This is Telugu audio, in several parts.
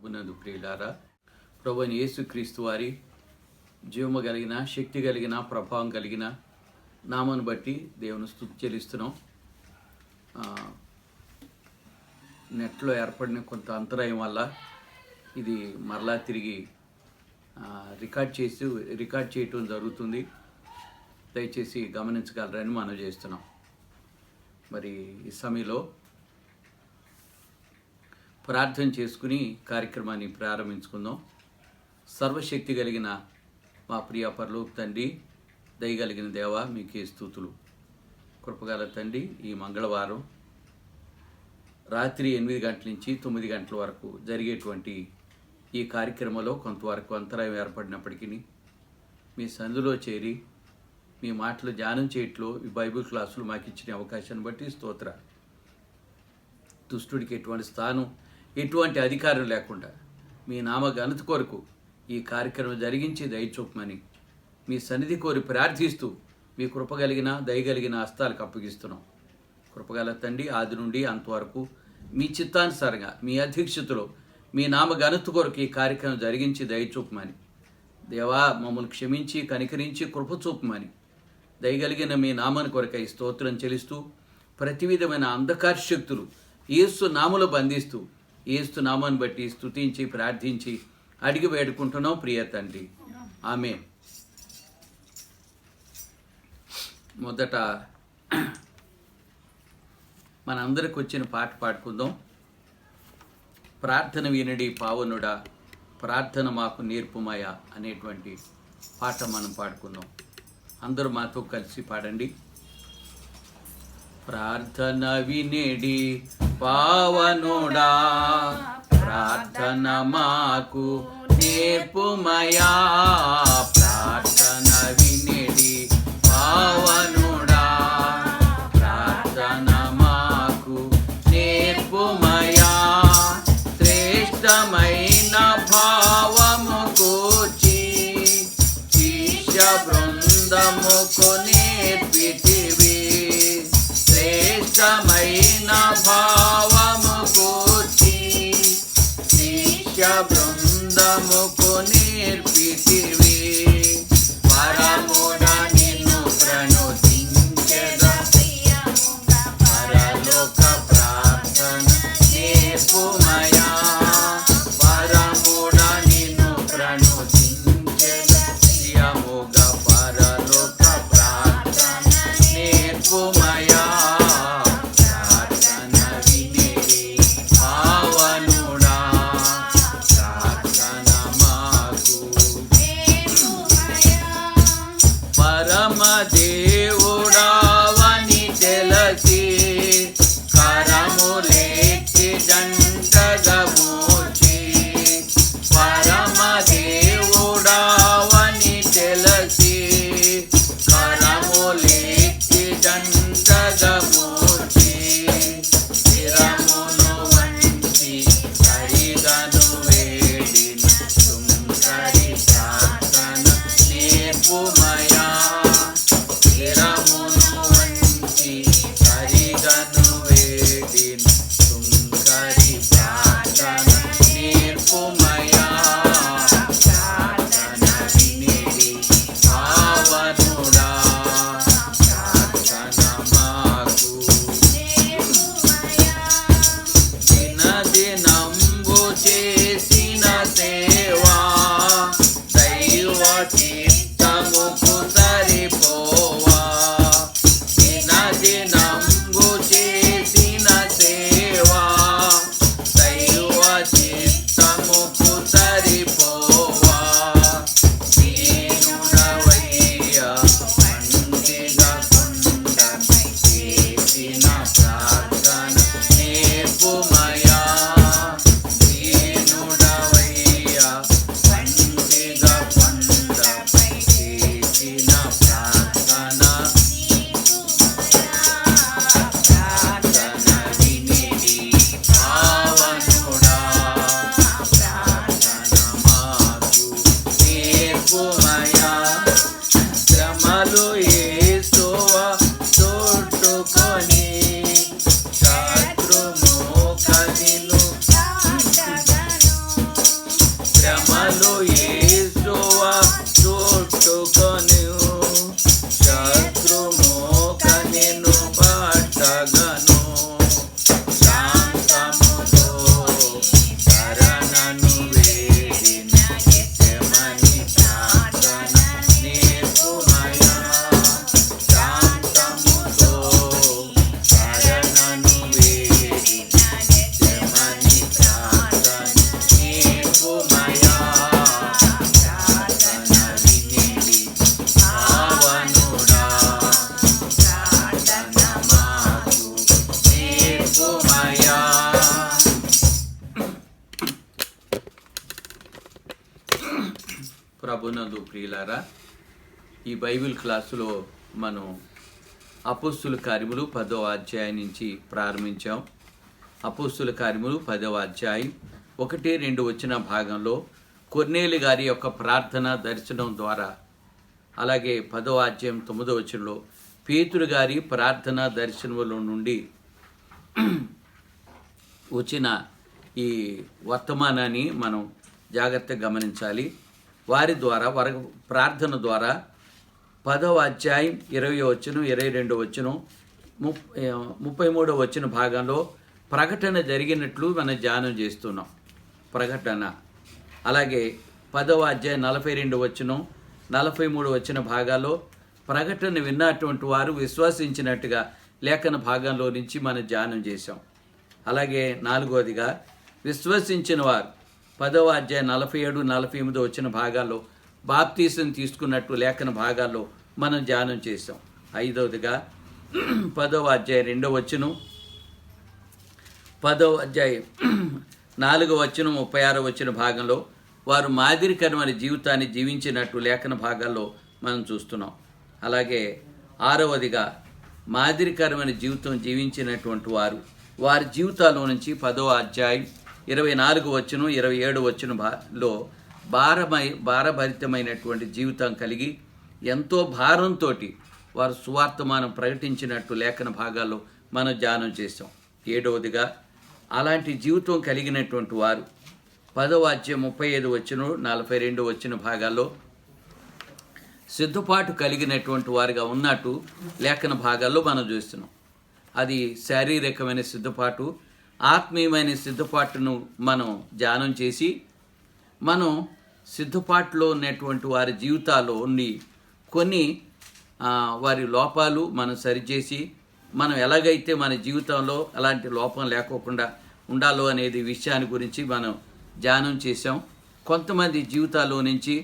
ప్రభునందు ప్రియులారా, ప్రభువైన యేసుక్రీస్తు వారి జీవము కలిగిన శక్తి కలిగిన ప్రభావం కలిగిన నామను బట్టి దేవుని స్తుతి చెల్లిస్తున్నాం. నెట్లో ఏర్పడిన కొంత అంతరాయం వల్ల ఇది మరలా తిరిగి రికార్డ్ చేయటం జరుగుతుంది. దయచేసి గమనించగలరని మనం చేస్తున్నాం. మరి ఈ సమయంలో ప్రార్థన చేసుకుని కార్యక్రమాన్ని ప్రారంభించుకుందాం. సర్వశక్తి కలిగిన మా ప్రియ పరలోక తండ్రి, దయగలిగిన దేవ, మీకే స్తుతులు. కృపగల తండ్రి, ఈ మంగళవారం రాత్రి 8 గంటల నుంచి 9 గంటల వరకు జరిగేటువంటి ఈ కార్యక్రమంలో కొంతవరకు అంతరాయం ఏర్పడినప్పటికీ మీ సందులో చేరి మీ మాటలు ధ్యానం చేయట్లో ఈ బైబిల్ క్లాసులు మాకు ఇచ్చిన అవకాశాన్ని బట్టి స్తోత్ర. దుష్టుడికి ఎటువంటి స్థానం, ఎటువంటి అధికారం లేకుండా మీ నామ ఘనత కొరకు ఈ కార్యక్రమం జరిగించి దయచూపమని మీ సన్నిధి కోరి ప్రార్థిస్తూ మీ కృపగలిగిన దయగలిగిన హస్తాలకు అప్పగిస్తున్నాం. కృపగల తండ్రి, ఆది నుండి అంతవరకు మీ చిత్తానుసారంగా మీ అధ్యక్షతలో మీ నామ ఘనత కొరకు ఈ కార్యక్రమం జరిగించి దయచూపమని, దేవా మమ్మల్ని క్షమించి కనికరించి కృప చూపమని దయగలిగిన మీ నామాన్ని కొరకై స్తోత్రం చెల్లిస్తూ ప్రతి విధమైన అంధకార శక్తులు యేసు నామములో బంధిస్తూ యేసు నామాన్ని బట్టి స్తుతించి ప్రార్థించి అడిగి వేడుకుంటున్నాం ప్రియ తండ్రి, ఆమేన్. మొదట మనందరికి వచ్చిన పాట పాడుకుందాం. ప్రార్థన వినడి పావనుడా, ప్రార్థన మాకు నేర్పుమయ అనేటువంటి పాట మనం పాడుకుందాం. అందరూ మాతో కలిసి పాడండి. ప్రార్థన వినేడి పావనుడా, ప్రార్థన మాకు నేర్పుమయా. ప్రార్థన వినేడి పావనుడా, ప్రార్థన మాకు నేర్పుమయా. శ్రేష్టమైన భావము కూర్చి శిష్య బృందముకు నేర్పితివి. శ్రేష్టమైన భావము కూర్చి శిష్య బృందముకు నేర్పితివి. పరముడ నిన్ను ప్రణుతించెద, పరలోక ప్రార్థన నేర్పుమయా. పరముడ నిన్ను ప్రణుతించెద, ప్రియముగ పరలోక ప్రార్థన నేర్పుమయా. ప్రార్థన వినేడి పావనుడా, ప్రార్థన మాకు పరమ దేవుడావని తెలసి కరములెత్తి జంటగా మోచి. పరమ దేవుడావని తెలసి కరములెత్తి జంటగా మోచి. స్థిరమును వంచి సరిగను వేడిన తుంకరి ప్రార్థన నేర్పుమయా. ప్రియులారా, ఈ బైబిల్ క్లాసులో మనం అపోస్తుల కార్యములు 10వ అధ్యాయం నుంచి ప్రారంభించాం. అపోస్తుల కార్యములు 10వ అధ్యాయం 1-2 వచ్చిన భాగంలో కొర్నేలి గారి యొక్క ప్రార్థన దర్శనం ద్వారా, అలాగే 10వ అధ్యాయం 9వ వచనంలో పేతురు గారి ప్రార్థన దర్శనముల నుండి వచ్చిన ఈ వర్తమానాన్ని మనం జాగ్రత్తగా గమనించాలి. వారి ద్వారా ప్రార్థన ద్వారా 10వ అధ్యాయం 20వ వచనం, 22వ వచనం, 33వ వచన భాగంలో ప్రకటన జరిగినట్లు మనం ధ్యానం చేస్తున్నాం. ప్రకటన అలాగే 10వ అధ్యాయం 42వ వచనం, 43వ వచన భాగాల్లో ప్రకటన విన్నటువంటి వారు విశ్వసించినట్టుగా లేఖన భాగంలో నుంచి మనం ధ్యానం చేశాం. అలాగే 4వదిగా విశ్వసించిన వారు 10వ అధ్యాయం 47, 48 వచ్చిన భాగాల్లో బాప్తీసం తీసుకున్నట్టు లేఖన భాగాల్లో మనం ధ్యానం చేసాం. 5వదిగా 10వ అధ్యాయం 2వ వచనం, 10వ అధ్యాయం 4వ వచనం, 36వ వచ్చిన భాగంలో వారు మాదిరికరమైన జీవితాన్ని జీవించినట్టు లేఖన భాగాల్లో మనం చూస్తున్నాం. అలాగే 6వదిగా మాదిరికరమైన జీవితం జీవించినటువంటి వారి జీవితాల్లో నుంచి 10వ అధ్యాయం 24వ వచనం, 27వ వచనంలో భారభరితమైనటువంటి జీవితం కలిగి ఎంతో భారంతో వారు సువార్తమానం ప్రకటించినట్టు లేఖన భాగాల్లో మనం ధ్యానం చేసాం. 7వదిగా అలాంటి జీవితం కలిగినటువంటి వారు 10వ అధ్యాయం 35 వచనం, 42 వచ్చిన భాగాల్లో సిద్ధపాటు కలిగినటువంటి వారిగా ఉన్నట్టు లేఖన భాగాల్లో మనం చూస్తున్నాం. అది శారీరకమైన సిద్ధపాటు, ఆత్మీయమైన సిద్ధపాటును మనం ధ్యానం చేసి, మనం సిద్ధపాటులో ఉన్నటువంటి వారి జీవితాల్లో ఉండి కొన్ని వారి లోపాలు మనం సరిచేసి, మనం ఎలాగైతే మన జీవితంలో అలాంటి లోపం లేకోకుండా ఉండాలో అనేది విషయాన్ని గురించి మనం ధ్యానం చేసాం. కొంతమంది జీవితాల్లో నుంచి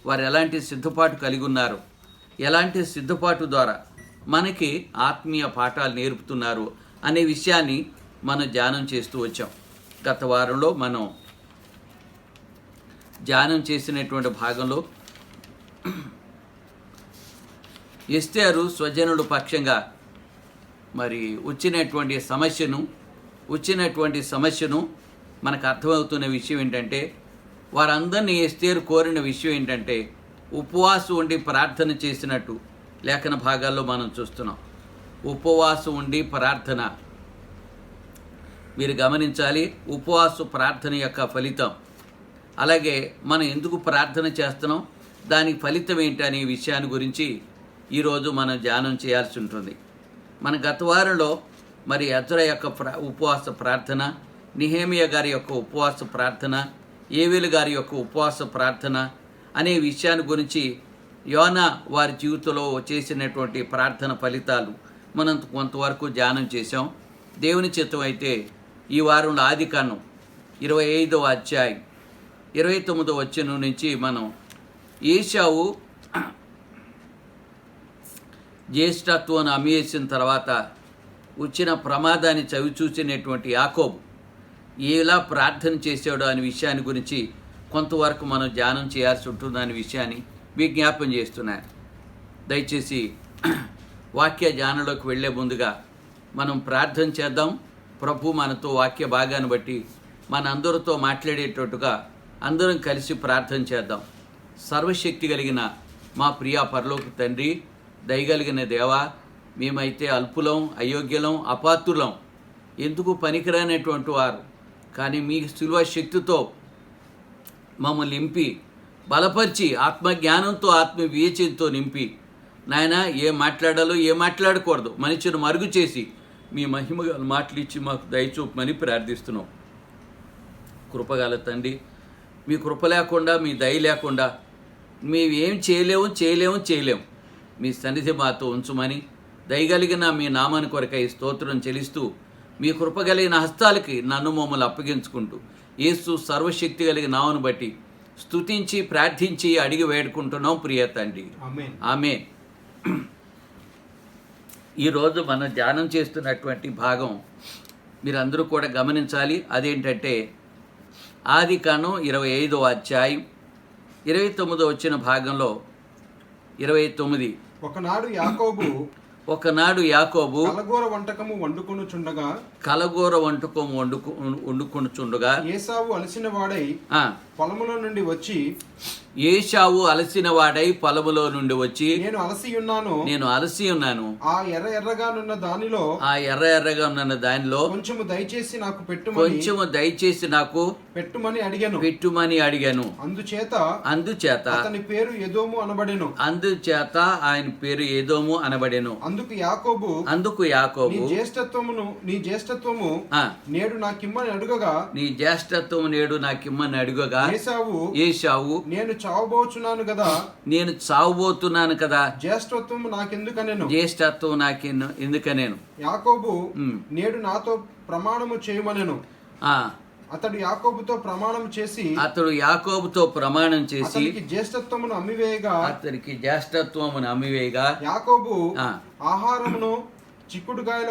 వారు ఎలాంటి సిద్ధపాటు కలిగి ఉన్నారు, ఎలాంటి సిద్ధపాటు ద్వారా మనకి ఆత్మీయ పాఠాలు నేర్పుతున్నారు అనే విషయాన్ని మనం ధ్యానం చేస్తూ వచ్చాం. గత వారంలో మనం ధ్యానం చేసినటువంటి భాగంలో ఎస్తేరు స్వజనుల పక్షంగా మరి వచ్చినటువంటి సమస్యను మనకు అర్థమవుతున్న విషయం ఏంటంటే, వారందరినీ ఎస్తేరు కోరిన విషయం ఏంటంటే ఉపవాసం ఉండి ప్రార్థన చేసినట్టు లేఖన భాగాల్లో మనం చూస్తున్నాం. ఉపవాసం ఉండి ప్రార్థన, మీరు గమనించాలి ఉపవాస ప్రార్థన యొక్క ఫలితం, అలాగే మనం ఎందుకు ప్రార్థన చేస్తున్నాం, దాని ఫలితం ఏంటి అనే విషయాన్ని గురించి ఈరోజు మనం ధ్యానం చేయాల్సి ఉంటుంది. మన గత వారంలో మరి ఎజ్రా యొక్క ఉపవాస ప్రార్థన, నెహెమీయా గారి యొక్క ఉపవాస ప్రార్థన, ఏవేలు గారి యొక్క ఉపవాస ప్రార్థన అనే విషయాన్ని గురించి, యోనా వారి జీవితంలో చేసినటువంటి ప్రార్థన ఫలితాలు మనం కొంతవరకు ధ్యానం చేశాం. దేవుని చిత్తం అయితే ఈ వారంలో ఆదికాండం 25వ అధ్యాయం 29వ వచనం నుంచి మనం ఏశావు జ్యేష్ఠత్వాన్ని అమ్మేసిన తర్వాత వచ్చిన ప్రమాదాన్ని చవిచూసినటువంటి యాకోబు ఎలా ప్రార్థన చేసాడో అనే విషయాన్ని గురించి కొంతవరకు మనం ధ్యానం చేయాల్సి ఉంటుందనే విషయాన్ని విజ్ఞాపం చేస్తున్నాను. దయచేసి వాక్య ధ్యానంలోకి వెళ్ళే ముందుగా మనం ప్రార్థన చేద్దాం. ప్రభు మనతో వాక్య భాగాన్ని బట్టి మన అందరితో మాట్లాడేటట్టుగా అందరం కలిసి ప్రార్థన చేద్దాం. సర్వశక్తి కలిగిన మా ప్రియ పరలోక తండ్రి, దయగలిగిన దేవా, మేమైతే అల్పులం, అయోగ్యులం, అపాత్రులం, ఎందుకు పనికిరానటువంటి వారు, కానీ మీ శిలువ శక్తితో మమ్మల్ని నింపి బలపరిచి ఆత్మజ్ఞానంతో ఆత్మ వివేచనతో నింపి, నాయన ఏ మాట్లాడాలో ఏ మాట్లాడకూడదు మనుషును మరుగు చేసి మీ మహిమ మాటలు ఇచ్చి మాకు దయచూపమని ప్రార్థిస్తున్నాం. కృపగల తండ్రి, మీ కృప లేకుండా, మీ దయ లేకుండా మేమేం చేయలేము. మీ సన్నిధి మాతో ఉంచుమని దయగలిగిన మీ నామాని కొరకై స్తోత్రం చెల్లిస్తూ, మీ కృపగలిగిన హస్తాలకి నన్ను మమ్మల్ని అప్పగించుకుంటూ, యేసు సర్వశక్తి కలిగిన నామను బట్టి స్తుతించి ప్రార్థించి అడిగి వేడుకుంటున్నాం ప్రియ తండ్రి, ఆమేన్. ఈరోజు మనం ధ్యానం చేస్తున్నటువంటి భాగం మీరందరూ కూడా గమనించాలి. అదేంటంటే ఆదికాండం 25వ అధ్యాయం 29 వచ్చిన భాగంలో 29. ఒకనాడు యాకోబు కలగూర వంటకము వండుకొనుచుండగా ఏసావు అలసిన వాడై పొలములో నుండి వచ్చి పొలములో నుండి వచ్చి నేను అలసి ఉన్నాను ఆ ఎర్రగా నున్న దానిలో కొంచెము దయచేసి నాకు పెట్టుమని అడిగాను. అందుచేత అతని పేరు ఎదోము అనబడెను. ఆయన పేరు ఏదోము అనబడెను. అందుకు యాకోబు నీ జ్యేష్ఠత్వము నేడు నాకిమ్మని అడుగగా ఏశావు నేను చావబోతున్నాను కదా జ్యేష్ఠత్వం నాకెందుకనేను. యాకోబు నేడు నాతో ప్రమాణము చేయమనెను. అతడు యాకోబుతో ప్రమాణం చేసి అతనికి జ్యేష్ఠత్వమును అమ్మివేయగా యాకోబు ఆహారమును చిక్కుడుగాయల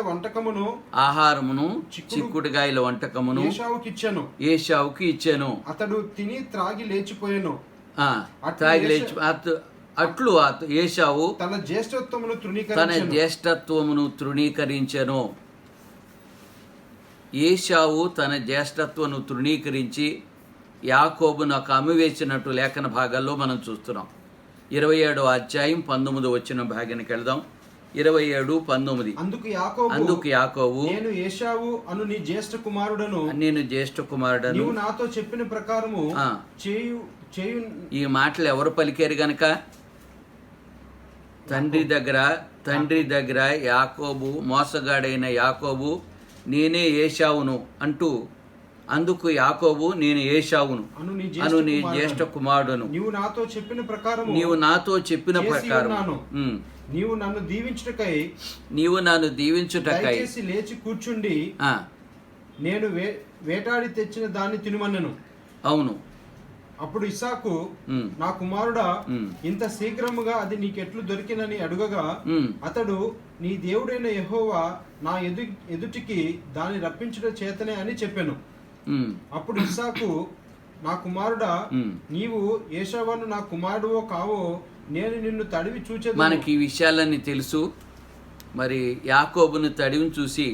వంటకమును ఏశావుకి ఇచ్చాను. అతడు తిని త్రాగి లేచిపోయాను. అట్లు ఏశావు తన జ్యేష్ఠత్వమును తృణీకరించెను. ఏశావు తన జ్యేష్ఠత్వమును తృణీకరించి యాకోబును అమ్మివేసినట్టు లేఖన భాగాల్లో మనం చూస్తున్నాం. 27వ అధ్యాయం 19 వచ్చిన భాగానికి వెళ్దాం. 27:19. అందుకు యాకోబు నేను ఏశావు అను నీ జ్యేష్ఠ కుమారుడను నీవు నాతో చెప్పిన ప్రకారము చేయు. ఈ మాటలు ఎవరు పలికారు గనక తండ్రి దగ్గర యాకోబు, మోసగాడైన యాకోబు నేనే ఏశావును అంటూ, అందుకు యాకోబు నేను ఏశావును అను నీ జ్యేష్ఠ కుమారుడును నీవు నాతో చెప్పిన ప్రకారం నీవు నన్ను దీవించుటకై లేచి కూర్చుండి నేను వేటాడి తెచ్చిన దాన్ని తినుమన్నెను. అవును. అప్పుడు ఇస్సాకు నా కుమారుడా ఇంత శీఘ్రముగా అది నీకెట్లు దొరికినని అడుగగా అతడు నీ దేవుడైన యెహోవా నా ఎదుటికి దాన్ని రప్పించుట చేతనే అని చెప్పాను. అప్పుడు ఇస్సాకు నా కుమారుడా నీవు ఏశావును నా కుమారుడువో కావో నేను నిన్ను తడివి చూచేది. మనకి ఈ విషయాలన్నీ తెలుసు. మరి యాకోబుని తడివిని చూసి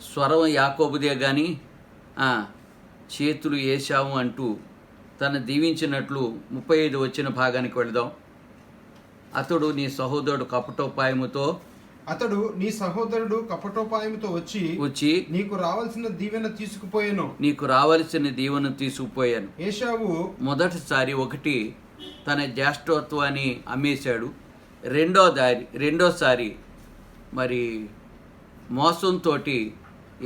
స్వరం యాకోబుదే గాని చేతులు ఏశావు అంటూ తను దీవించినట్లు 35 వచ్చిన భాగానికి వెళదాం. అతడు నీ సహోదరుడు కపటోపాయముతో వచ్చి నీకు రావాల్సిన దీవెన తీసుకుపోయాను. ఏశావు మొదటిసారి తన జ్యేష్ఠత్వాన్ని అమ్మేశాడు. రెండోసారి మరి మోసంతో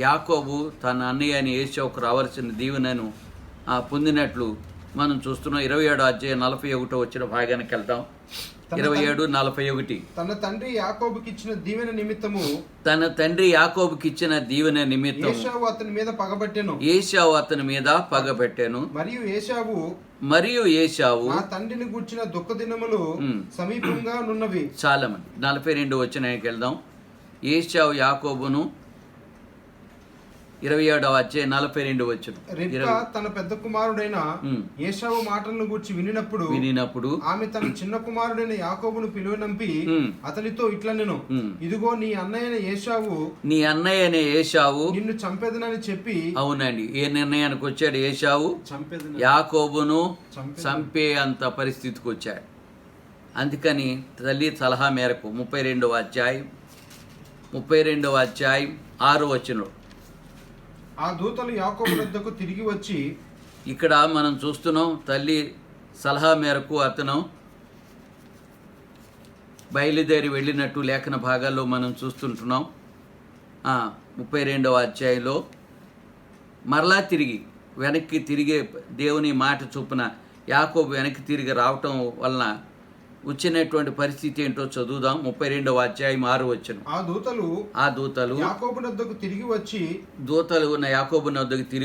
యాకోబు తన అన్నయ్య అని ఏశావుకు రావాల్సిన దీవెనను పొందినట్లు మనం చూస్తున్నాం. 27వ అధ్యాయం 41 వచ్చిన భాగానికి వెళ్తాం. 27:41. తన తండ్రి యాకోబుకి ఇచ్చిన దీవెన నిమిత్తం ఏశావు అతని మీద పగబెట్టెను. మరియు ఏశావు నా తండ్రిని గూర్చిన దుఃఖ దినములు సమీపంగా నున్నవి. చాలా మంది 42 వచ్చినానికి వెళ్దాం. ఏశావు యాకోబును 27వ అధ్యాయం 42 వచ్చును. రిబ్కా తన పెద్ద కుమారుడైన ఏశావు మాటలను గూర్చి వినినప్పుడు ఆమె తన చిన్న కుమారుడైన యాకోబును పిలువనంపి అతనితో ఇట్లనెను, ఇదిగో నీ అన్నయ్యైన ఏశావు నిన్ను చంపేదనని చెప్పి. అవునండి, ఏ నిర్ణయానికి వచ్చాడు ఏశావు? యాకోబును చంపే అంత పరిస్థితికి వచ్చాడు. అందుకని తల్లి సలహా మేరకు 32వ అధ్యాయం 6వ వచనం ఆ దూతలు యాకోబు వద్దకు తిరిగి వచ్చి, ఇక్కడ మనం చూస్తున్నాం తల్లి సలహా మేరకు అతను బయలుదేరి వెళ్ళినట్టు లేఖన భాగాల్లో మనం చూస్తుంటున్నాం. 32వ అధ్యాయంలో మరలా వెనక్కి తిరిగే దేవుని మాట చొప్పున యాకోబు వెనక్కి తిరిగి రావటం వలన వచ్చినటువంటి పరిస్థితి ఏంటో చదువుదాం. 32వ అధ్యాయం 6వ వచనం. ఆ దూతలు యాకోబు వద్దకు తిరిగి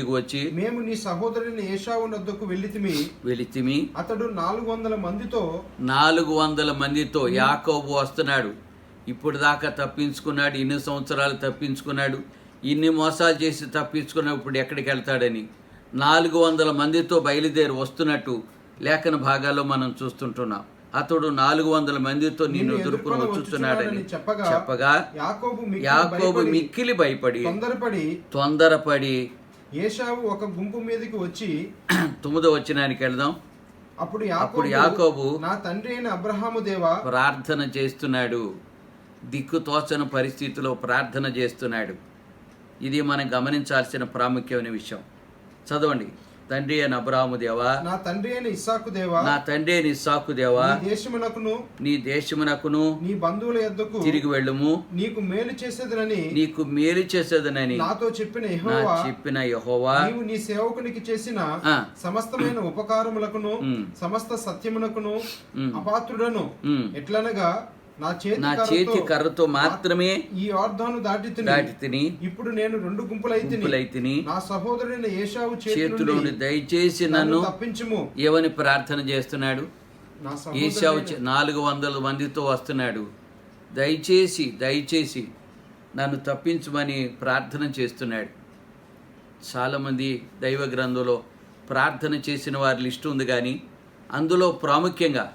వచ్చి మేము నీ సహోదరుని ఏశావు వద్దకు వెళ్ళితిమి. అతడు 400 మందితో యాకోబు వస్తున్నాడు. ఇప్పుడు దాకా తప్పించుకున్నాడు, ఇన్ని సంవత్సరాలు తప్పించుకున్నాడు, ఇన్ని మోసాలు చేసి తప్పించుకున్నాడు. ఇప్పుడు ఎక్కడికి వెళ్తాడని 400 మందితో బయలుదేరి వస్తున్నట్టు లేఖన భాగాల్లో మనం చూస్తుంటున్నాం. అతడు 400 మందితో నిన్ను ఎదుర్కొని వచ్చుచున్నాడని చెప్పగా యాకోబు మిక్కిలి భయపడి తొందరపడి ఏశావు ఒక గుంపు మీదకి వచ్చి 9వ వచనానికి వెళ్దాం. అప్పుడు యాకోబు నా తండ్రి అయిన అబ్రహాము దేవా ప్రార్థన చేస్తున్నాడు. దిక్కుతోచని పరిస్థితిలో ప్రార్థన చేస్తున్నాడు. ఇది మనం గమనించాల్సిన ప్రాముఖ్యమైన విషయం. చదవండి. తండ్రి అయిన అబ్రహాము దేవా, నా తండ్రి అయిన ఇస్సాకు దేవా, నా తండ్రి అయిన ఇస్సాకు దేవా, నీ దేశమునకును నీ బంధువుల యొద్దకు తిరిగి వెళ్ళుము, నీకు మేలు చేసేదనని నాతో చెప్పిన యెహోవా నీవు నీ సేవకునికి చేసిన సమస్తమైన ఉపకారములకును సమస్త సత్యమునకును అపాత్రుడను. ఎట్లనగా నా చేతి కర్రతో మాత్రమే ఈ యొర్దాను దాటి తిని ఇప్పుడు నేను 2 గుంపులైతిని. నా సహోదరుడైన ఏశావు చేతిలోని దయచేసి నన్ను తప్పించుము. ఏమని ప్రార్థన చేస్తున్నాడు? ఏశావు 400 మందితో వస్తున్నాడు. దయచేసి నన్ను తప్పించుమని ప్రార్థన చేస్తున్నాడు. చాలామంది దైవ గ్రంథంలో ప్రార్థన చేసిన వారి లిస్టు ఉంది, కానీ అందులో ప్రాముఖ్యంగా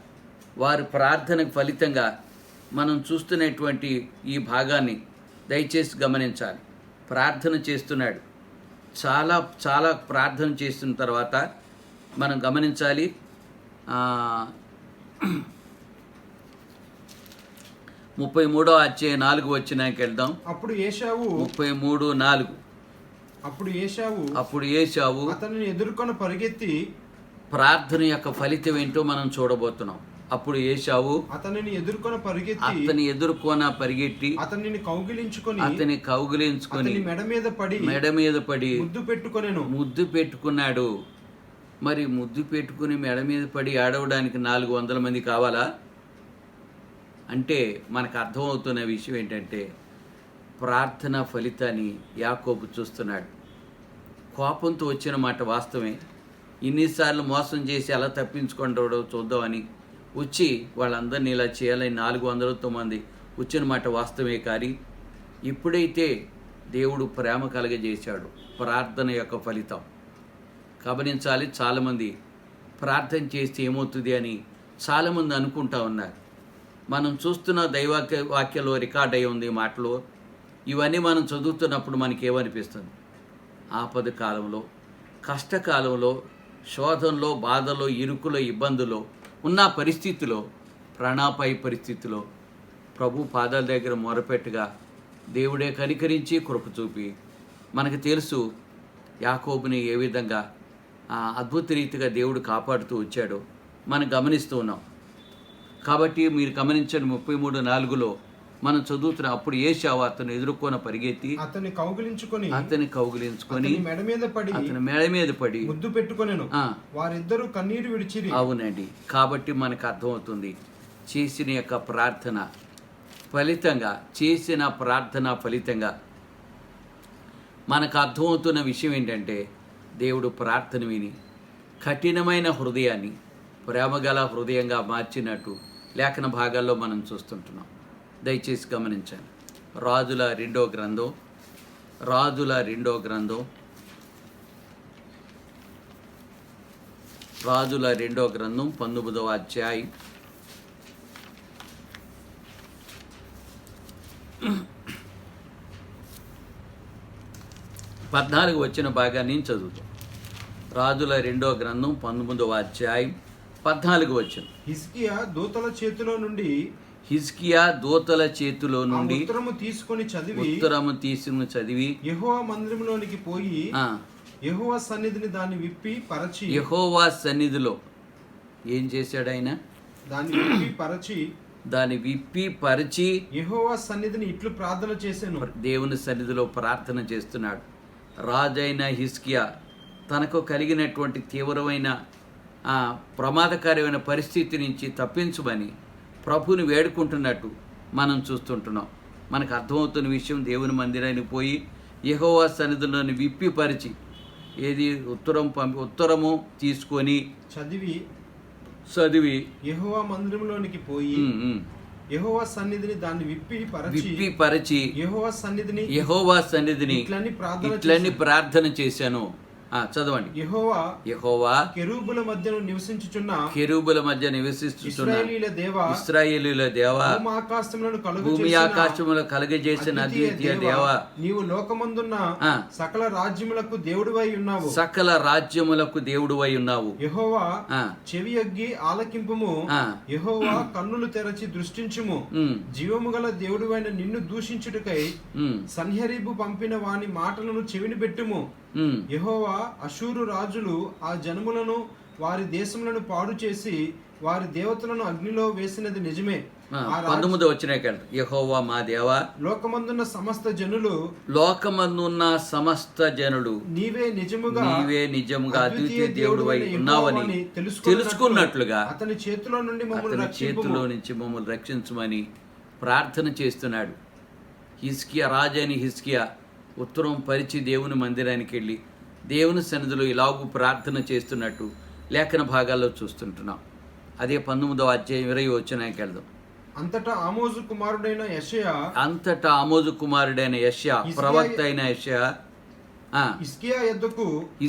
వారి ప్రార్థనకు ఫలితంగా మనం చూస్తున్నటువంటి ఈ భాగాన్ని దయచేసి గమనించాలి. ప్రార్థన చేస్తున్నాడు. చాలా ప్రార్థన చేస్తున్న తర్వాత మనం గమనించాలి. 33వ అధ్యాయం 4వ వచనానికి వెళ్దాం. అప్పుడు ఏశావు 33:4 అప్పుడు ఏశావు అతనిని ఎదుర్కొని పరిగెత్తి ప్రార్థన యొక్క ఫలితం ఏంటో మనం చూడబోతున్నాం. అప్పుడు ఏశావు అతనిని ఎదుర్కొని పరిగెట్టి అతనిని కౌగిలించుకొని మెడ మీద పడి ముద్దు పెట్టుకున్నాడు. మరి ముద్దు పెట్టుకుని మెడ మీద పడి ఏడవడానికి 400 మంది కావాలా? అంటే మనకు అర్థమవుతున్న విషయం ఏంటంటే ప్రార్థన ఫలితాన్ని యాకోబు చూస్తున్నాడు. కోపంతో వచ్చిన మాట వాస్తవమే. ఇన్నిసార్లు మోసం చేసి ఎలా తప్పించుకుంటాడో చూద్దామని వచ్చి వాళ్ళందరినీ ఇలా చేయాలని 400 మంది వచ్చిన మాట వాస్తవమే. కానీ ఇప్పుడైతే దేవుడు ప్రేమ కలగజేశాడు. ప్రార్థన యొక్క ఫలితం గమనించాలి. చాలామంది ప్రార్థన చేస్తే ఏమవుతుంది అని చాలామంది అనుకుంటా ఉన్నారు. మనం చూస్తున్న వాక్యంలో రికార్డ్ అయి ఉంది మాటలు. ఇవన్నీ మనం చదువుతున్నప్పుడు మనకి ఏమనిపిస్తుంది? ఆపద కాలంలో, కష్టకాలంలో, శోధనలో, బాధలో, ఇరుకులో, ఇబ్బందులో ఉన్న పరిస్థితిలో, ప్రాణాపాయ పరిస్థితిలో ప్రభు పాదాల దగ్గర మొరపెట్టుగా దేవుడే కనికరించి కృప చూపి, మనకు తెలుసు యాకోబుని ఏ విధంగా అద్భుత రీతిగా దేవుడు కాపాడుతూ వచ్చాడో మనం గమనిస్తూ ఉన్నాం. కాబట్టి మీరు గమనించండి. 33:4 మనం చదువుతున్న అప్పుడు ఏశావు అతను ఎదుర్కొని పరిగెత్తి అతని కౌగిలించుకొని అతని మెడ మీద పడి ముద్దు పెట్టుకొనెను. వారిద్దరూ కన్నీరు విడిచిరి. అవునండి. కాబట్టి మనకు అర్థమవుతుంది చేసిన ప్రార్థన ఫలితంగా మనకు అర్థమవుతున్న విషయం ఏంటంటే దేవుడు ప్రార్థన విని కఠినమైన హృదయాన్ని ప్రేమగల హృదయంగా మార్చినట్టు లేఖన భాగాల్లో మనం చూస్తుంటున్నాం. దయచేసి గమనించండి. రాజుల రెండో గ్రంథం 19వ అధ్యాయం 14 వచ్చిన భాగాన్ని నేను చదువుతాం. రాజుల 2వ గ్రంథం 19వ అధ్యాయం 14 వచనం. హిజ్కియా దూతల చేతిలో నుండి ఉత్తరము తీసుకొని చదివి యెహోవా మందిరంలోనికి పోయి యెహోవా సన్నిధిని దాన్ని విప్పి పరచి యెహోవా సన్నిధిలో ఏం చేశాడు ఆయన? దాన్ని విప్పి పరిచి యెహోవా సన్నిధిని ఇట్లు ప్రార్థన చేశాను. దేవుని సన్నిధిలో ప్రార్థన చేస్తున్నాడు. రాజైన హిజ్కియా తనకు కలిగినటువంటి తీవ్రమైన ప్రమాదకరమైన పరిస్థితి నుంచి తప్పించమని ప్రభుని వేడుకుంటున్నట్టు మనం చూస్తుంటున్నాం. మనకు అర్థమవుతున్న విషయం, దేవుని మందిరానికి పోయి యెహోవా సన్నిధిలోని విప్పిపరిచి ఏది ఉత్తరము తీసుకొని చదివి యెహోవా మందిరంలోనికి పోయి యెహోవా సన్నిధిని దాన్ని విప్పి పరిచి యెహోవా సన్నిధిని ఇట్లని ప్రార్థన చేశాను చదవండి. యెహోవా కెరూబుల మధ్యను నివసించుచున్న ఇశ్రాయేలీయుల దేవా భూమి ఆకాశములను కలుగజేసిన అద్వితీయ దేవా నీవు లోకమందున్న సకల రాజ్యములకు దేవుడువై ఉన్నావు. యెహోవా చెవియొగ్గి ఆలకింపుము. యెహోవా కన్నులు తెరచి దృష్టించుము. జీవము గల దేవుడువైన నిన్ను దూషించుటకై సన్హెరీబు పంపిన వాని మాటలను చెవిని పెట్టుము. యెహోవా అషూరు రాజులు ఆ జనములను వారి దేశములను పాడు చేసి వారి దేవతలను అగ్నిలో వేసినది నిజమే. 19 వచ్చిన యెహోవా మా దేవా లోకమందున్న సమస్త జనులు నీవే నిజముగా అద్వితీయ దేవుడివై ఉన్నావని తెలుసుకున్నట్లుగా అతని చేతిలో నుంచి మమ్మల్ని రక్షించమని ప్రార్థన చేస్తున్నాడు. రాజైన హిజ్కియా ఉత్తరం పరిచి దేవుని మందిరానికి వెళ్ళి దేవుని సన్నిధిలో ఇలాగూ ప్రార్థన చేస్తున్నట్టు లేఖన భాగాల్లో చూస్తుంటున్నాం. అదే 19వ అధ్యాయం 20 వచనానికి వెళ్దాం. అంతటా ఆమోజు కుమారుడైన యెషయా ప్రవక్త అయిన యెషయా హిజ్కియా యొద్దకు ఈ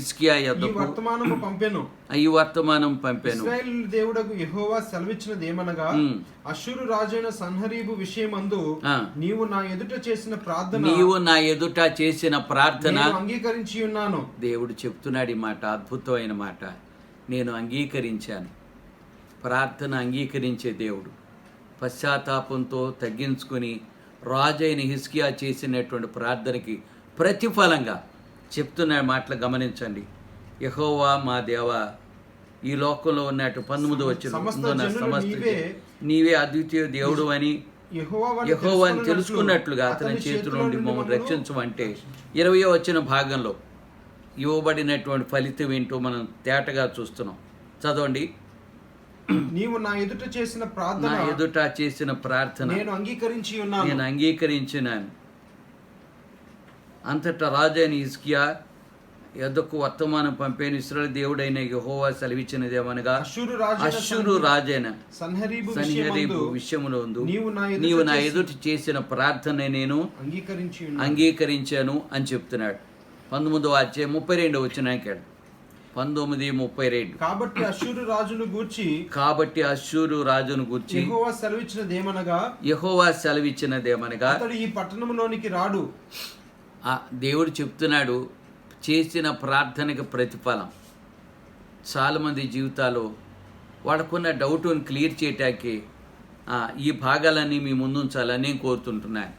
వర్తమానం పంపాను. ఇశ్రాయేలు దేవుడగు యెహోవా సెలవిచ్చినది ఏమనగా, అష్షూరు రాజైన సన్హరీబు విషయమందు నీవు నా ఎదుట చేసిన ప్రార్థన అంగీకరించి ఉన్నాను. దేవుడు చెప్తున్నాడు ఈ మాట, అద్భుతమైన మాట. నేను అంగీకరించాను. ప్రార్థన అంగీకరించే దేవుడు. పశ్చాత్తాపంతో తగ్గించుకుని రాజైన హిజ్కియా చేసినటువంటి ప్రార్థనకి ప్రతిఫలంగా చెప్తున్న మాటలు గమనించండి. యెహోవా మా దేవా, ఈ లోకంలో ఉన్నట్టు 19 వచ్చిన నీవే అద్వితీయ దేవుడు అని యెహోవాని తెలుసుకున్నట్లుగా అతని చేతుల నుండి మమ్మల్ని రక్షించమంటే 20వ వచ్చిన భాగంలో ఇవ్వబడినటువంటి ఫలితం ఏంటో మనం తేటగా చూస్తున్నాం. చదవండి. నీవు నా ఎదుట చేసిన ప్రార్థన నేను అంగీకరించినాను. అంతటా రాజైన హిజ్కియా యొద్దకు వర్తమానం పంపాను. ఇశ్రాయేలు దేవుడైన యెహోవా సెలవిచ్చినదేమనగా, అష్షూరు రాజైన సన్హెరీబు విషయములో నీవు నా ఎదుట చేసిన ప్రార్థన నేను అంగీకరించాను అని చెప్తున్నాడు. 19వ అధ్యాయం 32 వచనానికి 19:32. కాబట్టి అష్షూరు రాజును గూర్చి యెహోవా సెలవిచ్చినదేమనగా అతడు ఈ పట్టణంలోనికి రాడు. దేవుడు చెప్తున్నాడు చేసిన ప్రార్థనకి ప్రతిఫలం. చాలామంది జీవితాల్లో వాడుకున్న డౌట్ని క్లియర్ చేయటానికి ఈ భాగాలన్నీ మీ ముందుంచాలని నేను కోరుతుంటున్నాను.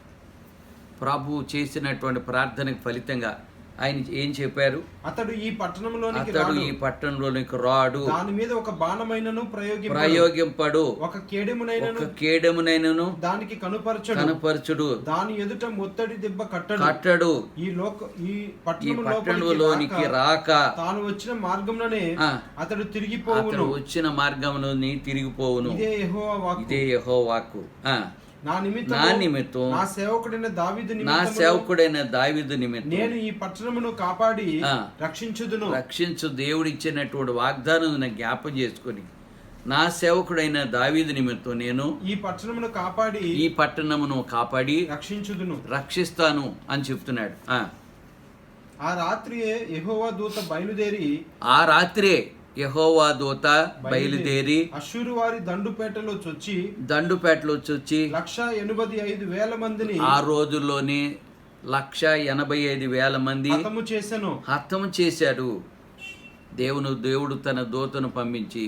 ప్రభు చేసినటువంటి ప్రార్థనకి ఫలితంగా ఆయన ఏం చెప్పారు? అతడు ఈ పట్టణంలోనికి రాడు. దాని మీద ఒక బాణమైనను ప్రయోగింపడు. ఒక కేడెమునైనను దానికి కనుపరచుడు. దాని ఎదుట ముత్తడి దెబ్బ కట్టడు. ఈ పట్టణంలోనికి రాక తాను వచ్చిన మార్గంలోనే అతడు తిరిగిపోవును. ఇదే యెహోవా వాక్కు. నా నిమిత్తం నా సేవకుడైన దావీదు నిమిత్తం నేను ఈ పట్టణమును కాపాడి రక్షించు. దేవుడు ఇచ్చినటువంటి వాగ్దానం జ్ఞాపం చేసుకొని నా సేవకుడైన దావీదు నిమిత్తం నేను ఈ పట్టణమును కాపాడి రక్షిస్తాను అని చెప్తున్నాడు. ఆ రాత్రియే యెహోవా దూత బయలుదేరి అష్షూరు వారి దండుపేటలో చొచ్చి 185,000 మందిని ఆ రోజుల్లోనే 185,000 మంది హతము చేశాడు. దేవుడు తన దూతను పంపించి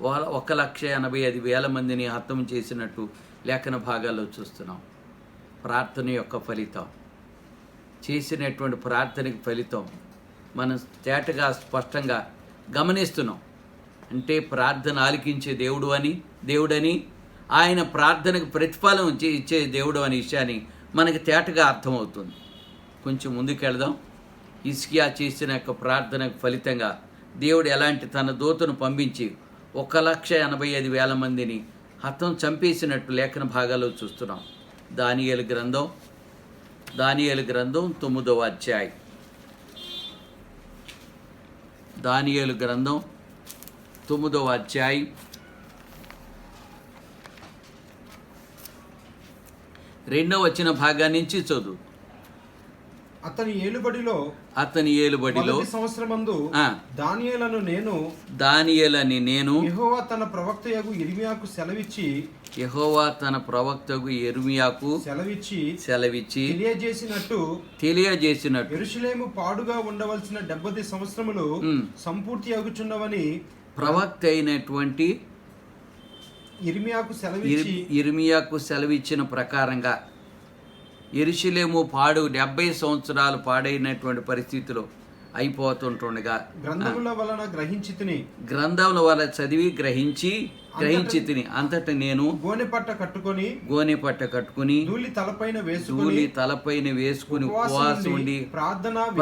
185,000 మందిని హతము చేసినట్టు లేఖన భాగాల్లో చూస్తున్నాం. ప్రార్థన యొక్క ఫలితం, చేసినటువంటి ప్రార్థనకి ఫలితం మనం తేటగా స్పష్టంగా గమనిస్తున్నాం. అంటే ప్రార్థన ఆలకించే దేవుడని ఆయన ప్రార్థనకు ప్రతిఫలం ఇచ్చే దేవుడు అనే విషయాన్ని మనకి తేటగా అర్థమవుతుంది. కొంచెం ముందుకెళ్దాం. హిజ్కియా చేసిన యొక్క ప్రార్థనకు ఫలితంగా దేవుడు ఎలాంటి తన దూతను పంపించి 185,000 మందిని చంపేసినట్టు లేఖన భాగాల్లో చూస్తున్నాం. దానియేలు గ్రంథం 9వ అధ్యాయం. దానియేలు గ్రంథం 9వ అధ్యాయం 2వ వచన భాగాన్ని నుంచి చదువు. అతని ఏలుబడిలో మొదటి సంవత్సరమందు దానియేలని నేను యెహోవా తన ప్రవక్తయగు ఇర్మియాకు సెలవిచ్చి తెలియజేసినట్టు యెరూషలేము పాడుగా ఉండవలసిన 70 సంవత్సరములు సంపూర్తి అగుచున్నవని ప్రవక్త అయినటువంటి ఇర్మియాకు సెలవిచ్చిన ప్రకారంగా యెరూషలేము 70 సంవత్సరాలు పాడైనటువంటి పరిస్థితిలో అయిపోతుంటుండగా గ్రంథముల వల్ల చదివి గ్రహించి అంతటా నేను గోనె పట్ట కట్టుకొని ధూళి తలపైన వేసుకుని ఉపవాసం ఉండి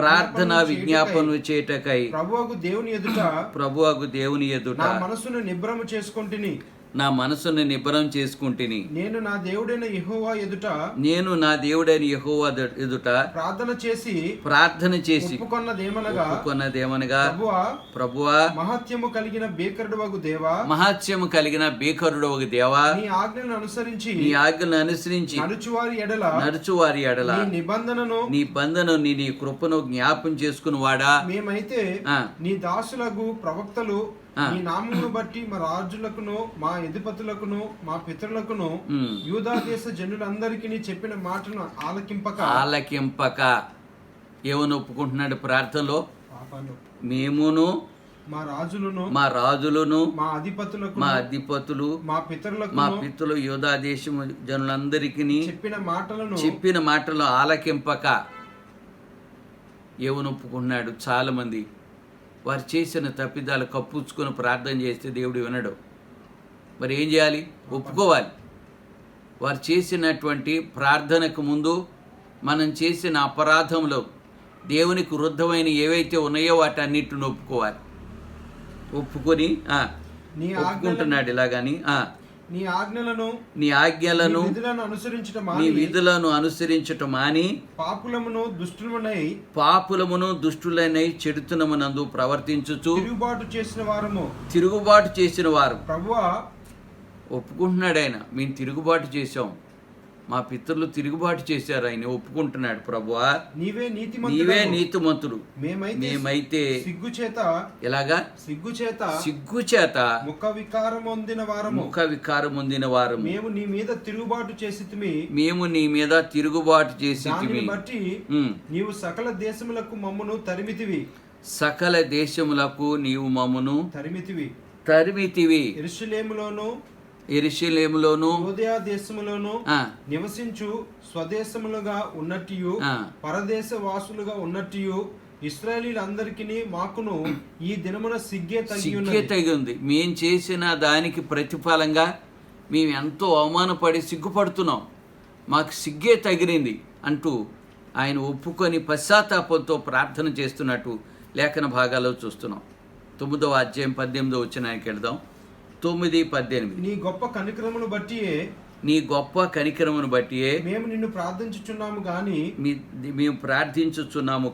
ప్రార్థన విజ్ఞాపనలు చేయటకై ప్రభువగు దేవుని ఎదుట నా మనసును నిబ్బరం చేసుకుంటుని నేను నా దేవుడైన యెహోవా ఎదుట ప్రార్థన చేసి ఒప్పుకొన్నదేమనగా ప్రభువా మహత్యము కలిగిన భీకరుడు ఒక దేవా నీ ఆజ్ఞలను అనుసరించి నడుచువారి ఎడల నీ బంధను నీ కృపను జ్ఞాపం చేసుకుని వాడా మేమైతే నీ దాసులకు ప్రవక్తలు నీ నామమును బట్టి మా రాజులకును మా అధిపతులకును మా పితరులకును యూదా దేశ జనులందరికీ చెప్పిన మాటను ఆలకింపక ఏమని ఒప్పుకుంటున్నాడు ప్రార్థనలో? మేమును మా రాజులను మా అధిపతులు మా పితరులు యూదా దేశము జనులందరికీ చెప్పిన మాటలు ఆలకింపక ఏమని ఒప్పుకుంటున్నాడు? చాలా మంది వారు చేసిన తప్పిదాలు కప్పుచ్చుకొని ప్రార్థన చేస్తే దేవుడు వినడు. మరి ఏం చేయాలి? ఒప్పుకోవాలి. వారు చేసినటువంటి ప్రార్థనకు ముందు మనం చేసిన అపరాధంలో దేవునికి వృద్ధమైన ఏవైతే ఉన్నాయో వాటన్నిటిని ఒప్పుకోవాలి. ఒప్పుకొని ఒప్పుకుంటున్నాడు ఇలాగని నీ ఆజ్ఞలను నీ విధులను అనుసరించటం మాని పాపులమును దుష్టులనై చెడుతనమునందు ప్రవర్తించుచు తిరుగుబాటు చేసిన వారు ప్రభువా ఒప్పుకుంటున్నాడు. ఆయన మేము తిరుగుబాటు చేశాం, మా పితరులు తిరుగుబాటు చేశారు, ఆయన ఒప్పుకుంటున్నాడు. ప్రభువా నీవే నీతిమంతుడు, మేమైతే సిగ్గుచేత ముఖ వికారం పొందిన వారము మేము నీ మీద తిరుగుబాటు చేసి బట్టి నీవు సకల దేశములకు మమ్మును తరిమితివి. యెరూషలేములోను యూదయ దేశములోను నివసించు స్వదేశములుగా ఉన్నట్టు పరదేశ వాసులుగా ఉన్నట్టు ఇశ్రాయేలీయులందరికీ మాకును ఈ దినమున సిగ్గే తగి ఉంది. మేం చేసిన దానికి ప్రతిఫలంగా మేము ఎంతో అవమానపడి సిగ్గుపడుతున్నాం, మాకు సిగ్గే తగిలింది అంటూ ఆయన ఒప్పుకొని పశ్చాత్తాపంతో ప్రార్థన చేస్తున్నట్టు లేఖన భాగాల్లో చూస్తున్నాం. 9వ అధ్యాయం 18వ వచనానికి వెళ్దాం. 9:18 నీ గొప్ప కనికరమును బట్టి మేము నిన్ను ప్రార్థించుచున్నాము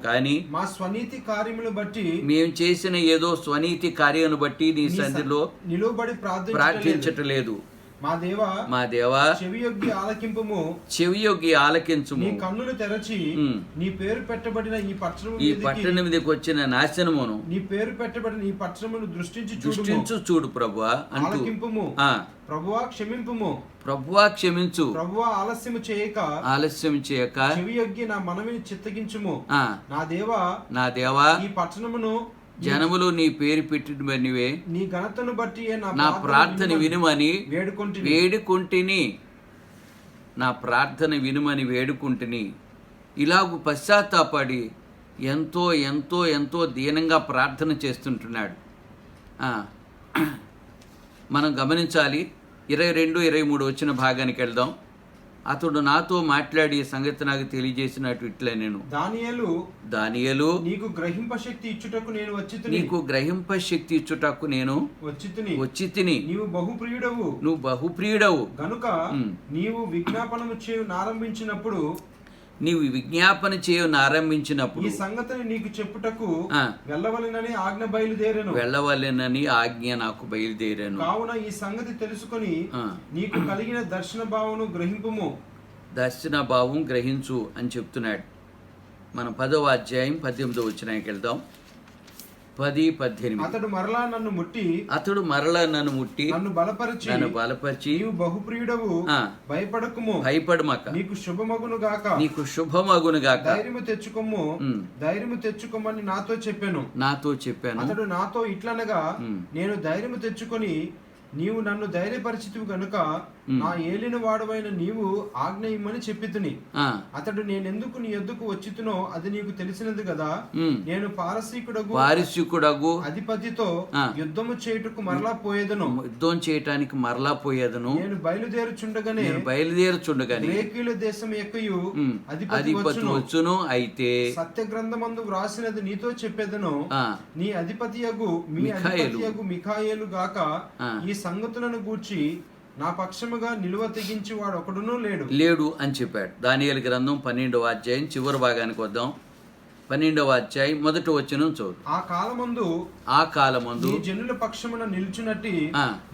కానీ మా స్వనీతి కార్యమును బట్టి మేము చేసిన ఏదో స్వనీతి కార్యమును బట్టి నీ సన్నిధిలో నిలువబడి ప్రార్థించట్లేదు. మా దేవా చెవియొగ్గి ఆలకించుము. నీ కన్నులు తెరచి నీ పేరు పెట్టబడిన ఈ పట్టణం మీదకి వచ్చిన నాశనమును నీ పేరు పెట్టబడిన ఈ పట్టణమును దృష్టించి చూడు ప్రభువా అంటూ ప్రభువా క్షమింపుము, ప్రభువా క్షమించు, ప్రభువా ఆలస్యం చేయక చెవియొగ్గి నా మనవిని చిత్తగించుము. నా దేవా ఈ పట్టణమును జనములు నీ పేరు పెట్టినవే నీ ఘనతను బట్టి నా ప్రార్థన వినుమని వేడుకుంటుని ఇలాగూ పశ్చాత్తాపడి ఎంతో ఎంతో ఎంతో దీనంగా ప్రార్థన చేస్తుంటున్నాడు. మనం గమనించాలి. 22-23 వచ్చిన భాగానికి వెళ్దాం. అతడు నాతో మాట్లాడి సంగతి నాకు తెలియజేసినట్టు ఇట్లా నేను దానియేలు నీకు గ్రహింప శక్తి ఇచ్చుటకు నేను వచ్చి తిని నువ్వు బహుప్రియుడవు గనుక నీవు విజ్ఞాపనము ఆరంభించినప్పుడు ఈ సంగతిని నీకు చెప్పుటకు వెళ్ళవలెనని ఆజ్ఞ నాకు బయలుదేరాను. కావున ఈ సంగతి తెలుసుకొని నీకు కలిగిన దర్శన భావం గ్రహించు అని చెప్తున్నాడు. మనం 10వ అధ్యాయం 18వ వచనానికి వెళ్దాం. 10-18. అతడు మరలా నన్ను ముట్టి నన్ను బలపరిచి నీవు బహుప్రియుడవు, భయపడకుము, నీకు శుభమగును గాక, ధైర్యము తెచ్చుకోమని నాతో చెప్పాను. అతడు నాతో ఇట్లనగా, నేను ధైర్యము తెచ్చుకొని నీవు నన్ను ధైర్యపరిచితివి గనుక నా ఏలిన వాడవైన నీవు ఆజ్ఞ ఇమ్మని చెప్పితిని. అతడు నేనెందుకు నీ యొద్దకు వచ్చితునో అది నీకు తెలిసినది కదా. నేను పారసీకుడగు అధిపతితో యుద్ధము చేయుటకు మరలా పోయేదను. నేను బయలుదేరుచుండగానే గ్రీకుల దేశం ఎక్కయు అధిపతి వచ్చును. అయితే సత్య గ్రంథమందు వ్రాసినది నీతో చెప్పేదను. నీ అధిపతియగు మిఖాయేలు గాక ఈ సంగతులను గూర్చి నా పక్షముగా నిలువ తెగించి వాడు ఒకడునూ లేడు అని చెప్పాడు. దానియేలు గ్రంథం 12వ అధ్యాయం చివరి భాగానికి వద్దాం. 12వ అధ్యాయం 1వ వచనం చూడు. ఆ కాలమందు నీ జనుల పక్షమున నిల్చునట్టి